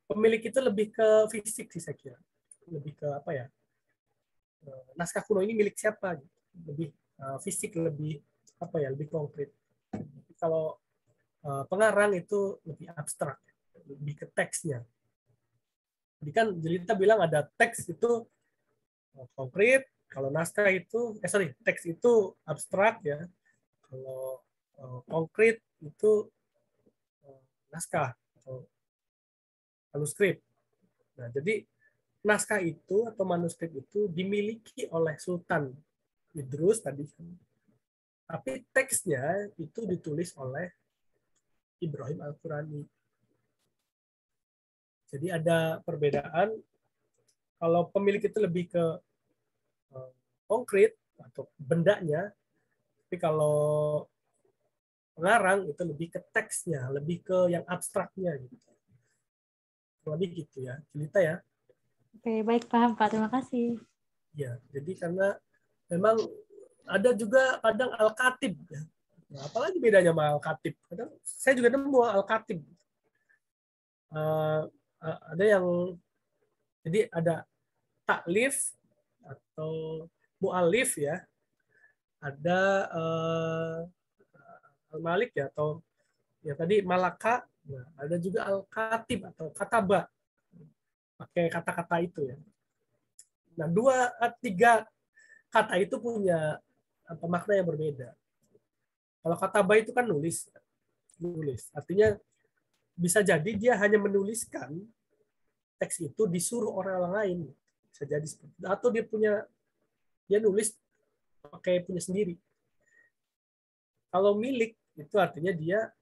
pemilik itu lebih ke fisik sih saya kira, lebih ke apa ya, naskah kuno ini milik siapa, lebih fisik, lebih apa ya, lebih konkret. Kalau pengarang itu lebih abstrak, lebih ke teksnya. Jadi kan Jelita bilang ada teks itu konkret, kalau naskah itu teks itu abstrak ya. Kalau konkret itu naskah atau manuskrip. Nah, jadi naskah itu atau manuskrip itu dimiliki oleh Sultan Idrus tadi, tapi teksnya itu ditulis oleh Ibrahim Al-Qurani. Jadi ada perbedaan. Kalau pemilik itu lebih ke konkret atau bendanya, tapi kalau pengarang itu lebih ke teksnya, lebih ke yang abstraknya gitu. Lebih gitu ya, cerita ya. Oke, baik, paham Pak. Terima kasih. Ya, jadi karena memang ada juga kadang al-katib ya. Nah, apalagi bedanya sama al-katib? Kadang saya juga nemu al-katib. Ada yang jadi ada taklif atau mu'alif ya. Ada al-malik ya, atau ya tadi malaka. Nah, ada juga al-katib atau kataba. Pakai kata-kata itu ya. Nah, 2-3 kata itu punya makna yang berbeda. Kalau kataba itu kan nulis. Artinya bisa jadi dia hanya menuliskan teks itu disuruh orang lain, bisa jadi seperti itu. Atau dia nulis pakai punya sendiri. Kalau milik itu artinya dia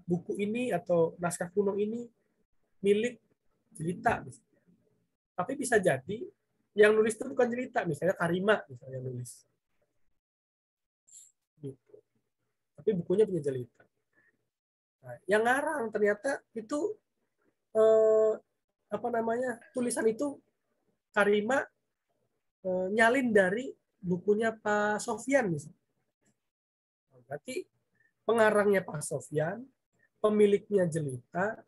buku ini atau naskah kuno ini milik Jelita. Tapi bisa jadi yang nulis itu bukan Jelita, misalnya Karima misalnya nulis. Gitu. Tapi bukunya punya Jelita. Nah, yang ngarang ternyata itu tulisan itu Karima nyalin dari bukunya Pak Sofyan misalnya. Berarti pengarangnya Pak Sofyan, pemiliknya Jelita,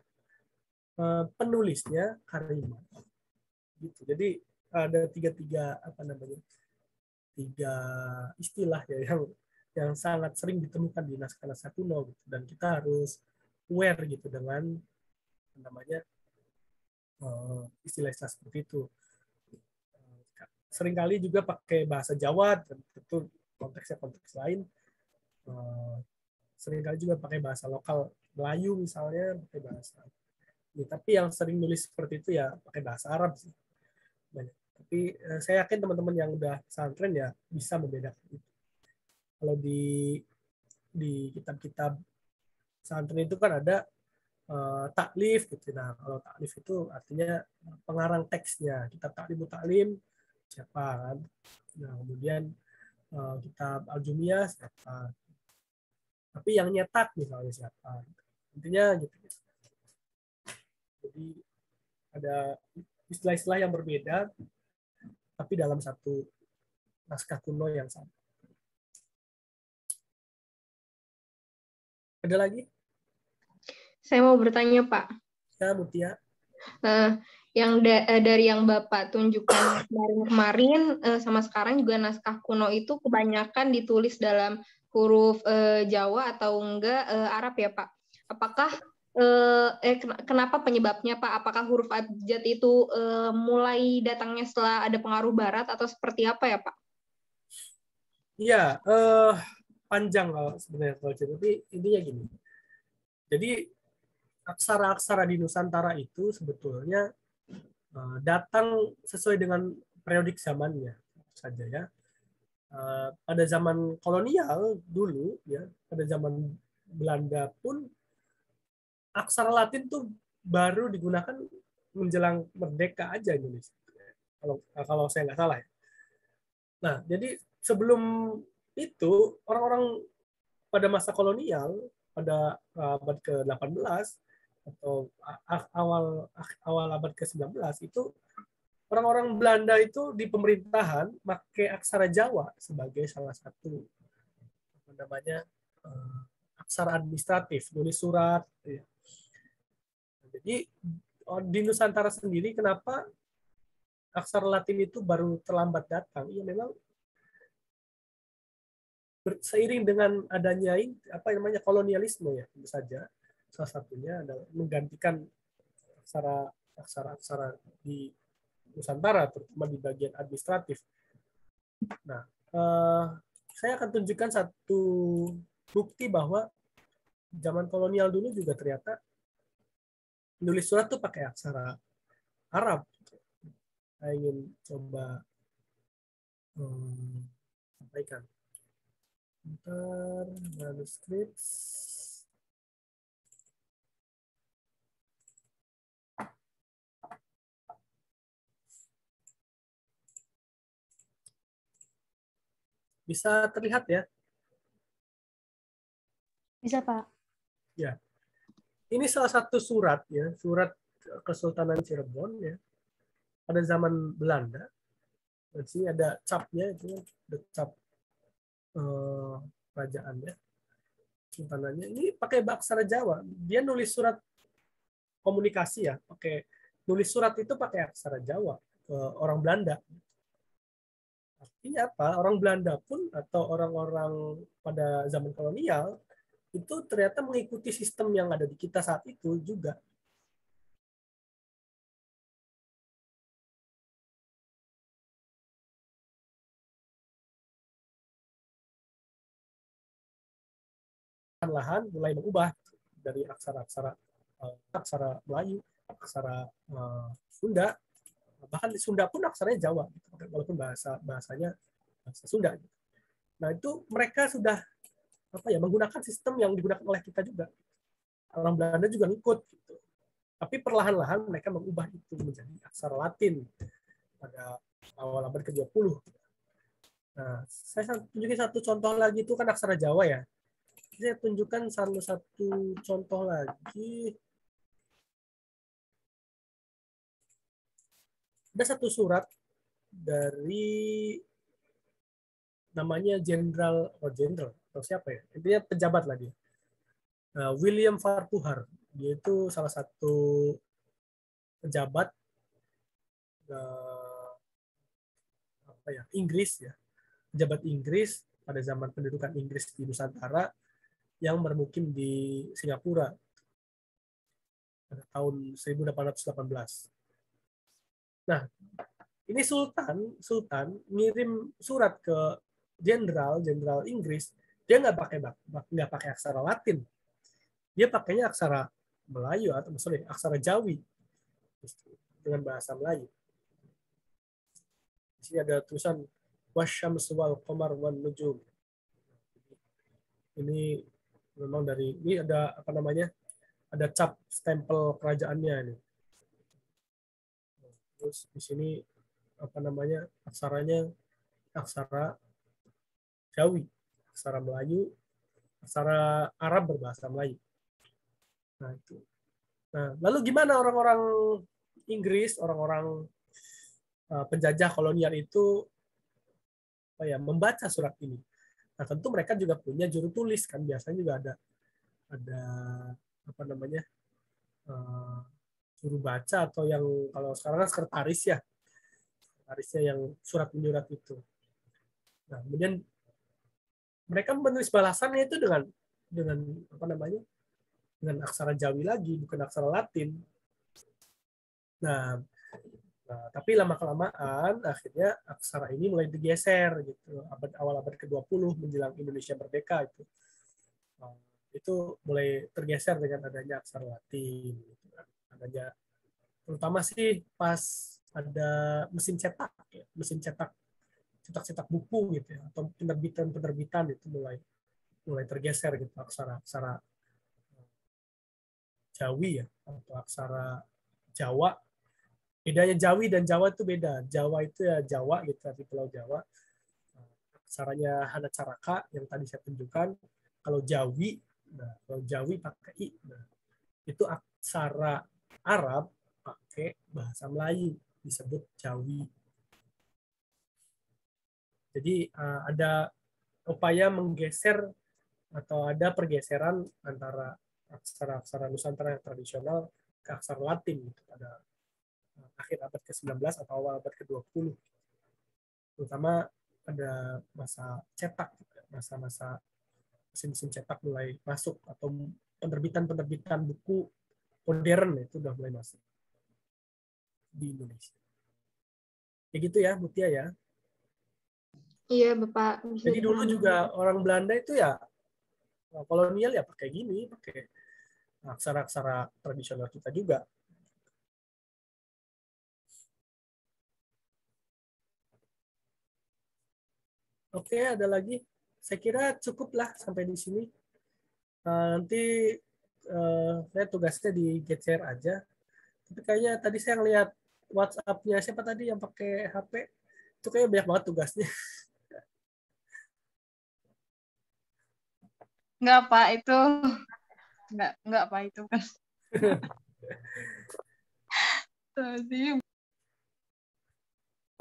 penulisnya Karima. Gitu. Jadi ada tiga istilah ya yang sangat sering ditemukan di naskah-naskah kuno gitu. Dan kita harus aware gitu dengan istilah-istilah seperti itu. Seringkali juga pakai bahasa Jawa, tentu konteksnya konteks lain. Seringkali juga pakai bahasa lokal Melayu misalnya, pakai bahasa. Ya, tapi yang sering nulis seperti itu ya pakai bahasa Arab sih. Banyak. Tapi saya yakin teman-teman yang udah pesantren ya bisa membedakan itu. Kalau di kitab-kitab pesantren itu kan ada taklif gitu. Nah, kalau taklif itu artinya pengarang teksnya. Kitab Ta'limut Ta'lim siapa kan? Nah, kemudian kitab Al-Jumiyah siapa? Tapi yang nyetak misalnya siapa? Intinya gitu. Jadi ada istilah-istilah yang berbeda tapi dalam satu naskah kuno yang sama. Ada lagi? Saya mau bertanya, Pak. Ya, Mutia. Dari yang Bapak tunjukkan kemarin sama sekarang juga naskah kuno itu kebanyakan ditulis dalam huruf Jawa atau enggak Arab ya, Pak? Apakah kenapa penyebabnya, Pak? Apakah huruf abjad itu mulai datangnya setelah ada pengaruh Barat atau seperti apa ya, Pak? Iya, panjang kalau sebenarnya kalau cerita, tapi intinya gini. Jadi aksara-aksara di Nusantara itu sebetulnya datang sesuai dengan periodik zamannya saja ya. Pada zaman kolonial dulu ya, pada zaman Belanda pun aksara Latin tuh baru digunakan menjelang merdeka aja Indonesia. Kalau saya nggak salah ya. Nah, jadi sebelum itu orang-orang pada masa kolonial pada abad ke-18 atau awal abad ke-19 itu orang-orang Belanda itu di pemerintahan pakai aksara Jawa sebagai salah satu aksara administratif, nulis surat. Ya. Jadi di Nusantara sendiri kenapa aksara Latin itu baru terlambat datang? Iya memang seiring dengan adanya kolonialisme ya tentu saja. Salah satunya adalah menggantikan aksara-aksara di Nusantara, terutama di bagian administratif. Nah, saya akan tunjukkan satu bukti bahwa zaman kolonial dulu juga ternyata nulis surat tuh pakai aksara Arab. Saya ingin coba sampaikan. Bentar, manuskrip. Bisa terlihat ya? Bisa, Pak. Ya. Ini salah satu surat ya, surat Kesultanan Cirebon ya. Pada zaman Belanda. Di sini ada capnya, itu ada cap kerajaannya. Sultanannya. Ini pakai aksara Jawa. Dia nulis surat komunikasi ya, nulis surat itu pakai aksara Jawa ke orang Belanda. Artinya apa? Orang Belanda pun atau orang-orang pada zaman kolonial itu ternyata mengikuti sistem yang ada di kita saat itu juga. Perlahan mulai mengubah dari aksara-aksara aksara Melayu, aksara Sunda, bahkan di Sunda pun aksaranya Jawa, walaupun bahasanya bahasa Sunda. Nah itu mereka sudah menggunakan sistem yang digunakan oleh kita juga. Orang Belanda juga ngikut. Gitu. Tapi perlahan-lahan mereka mengubah itu menjadi aksara Latin pada awal abad ke-20. Nah, saya tunjukin satu contoh lagi, itu kan aksara Jawa ya. Saya tunjukkan satu contoh lagi. Ada satu surat dari namanya jenderal atau siapa ya? Intinya pejabat lah dia. William Farquhar. Dia itu salah satu pejabat Inggris ya. Pejabat Inggris pada zaman pendudukan Inggris di Nusantara yang bermukim di Singapura pada tahun 1818. Nah, ini Sultan ngirim surat ke jenderal Inggris, dia nggak pakai aksara Latin, dia pakainya aksara Melayu atau aksara Jawi dengan bahasa Melayu. Di sini ada tulisan wasyamsu wal qamar wan nujum. Ini memang ini ada ada cap stempel kerajaannya ini. Terus di sini aksaranya aksara Jawi, aksara Melayu, aksara Arab berbahasa Melayu. Nah itu. Nah lalu gimana orang-orang Inggris, orang-orang penjajah kolonial itu membaca surat ini? Nah tentu mereka juga punya juru tulis kan, biasanya juga ada juru baca atau yang kalau sekarang kan sekretarisnya yang surat menyurat itu. Nah kemudian mereka menulis balasannya itu dengan dengan aksara Jawi lagi, bukan aksara Latin. Nah tapi lama-kelamaan akhirnya aksara ini mulai digeser gitu. Awal abad ke-20 menjelang Indonesia merdeka itu mulai tergeser dengan adanya aksara Latin. Gitu. Adanya terutama sih pas ada mesin cetak buku gitu ya, atau penerbitan itu mulai tergeser gitu aksara Jawi ya, atau aksara Jawa. Bedanya Jawi dan Jawa itu beda. Jawa itu ya Jawa gitu, di Pulau Jawa. Aksaranya Hanacaraka yang tadi saya tunjukkan. Kalau Jawi pakai I. Nah, itu aksara Arab pakai bahasa Melayu, disebut Jawi. Jadi ada upaya menggeser atau ada pergeseran antara aksara-aksara Nusantara yang tradisional ke aksara Latin gitu, pada akhir abad ke-19 atau awal abad ke-20. Terutama pada masa cetak, masa-masa mesin-mesin cetak mulai masuk, atau penerbitan buku modern itu udah mulai masuk di Indonesia. Kayak gitu ya, Mutia ya. Iya, Bapak. Jadi dulu juga orang Belanda itu ya kolonial ya pakai aksara-aksara tradisional kita juga. Oke, ada lagi? Saya kira cukuplah sampai di sini. Nanti saya tugasnya di share aja. Tapi kayaknya tadi saya ngelihat WhatsApp-nya siapa tadi yang pakai HP. Itu kayaknya banyak banget tugasnya. Enggak, Pak, itu enggak Pak, itu kan.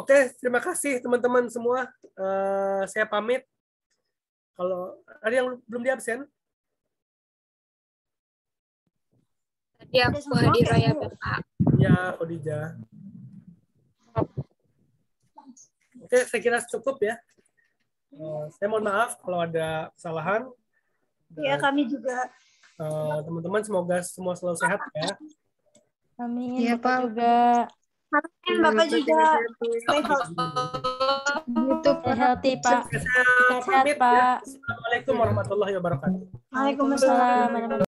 Oke, terima kasih teman-teman semua. Saya pamit. Kalau ada yang belum di absen? Tadi aku Hadira ya, Bapak. Ya, Khadijah. Oke, saya kira cukup ya. Saya mohon maaf kalau ada kesalahan. Ya, kami juga. Teman-teman semoga semua selalu sehat ya. Amin. Iya, Pak. Juga. Amin, Bapak juga. Stay healthy, Pak. Sehat, Pak. Assalamualaikum warahmatullahi wabarakatuh. Waalaikumsalam.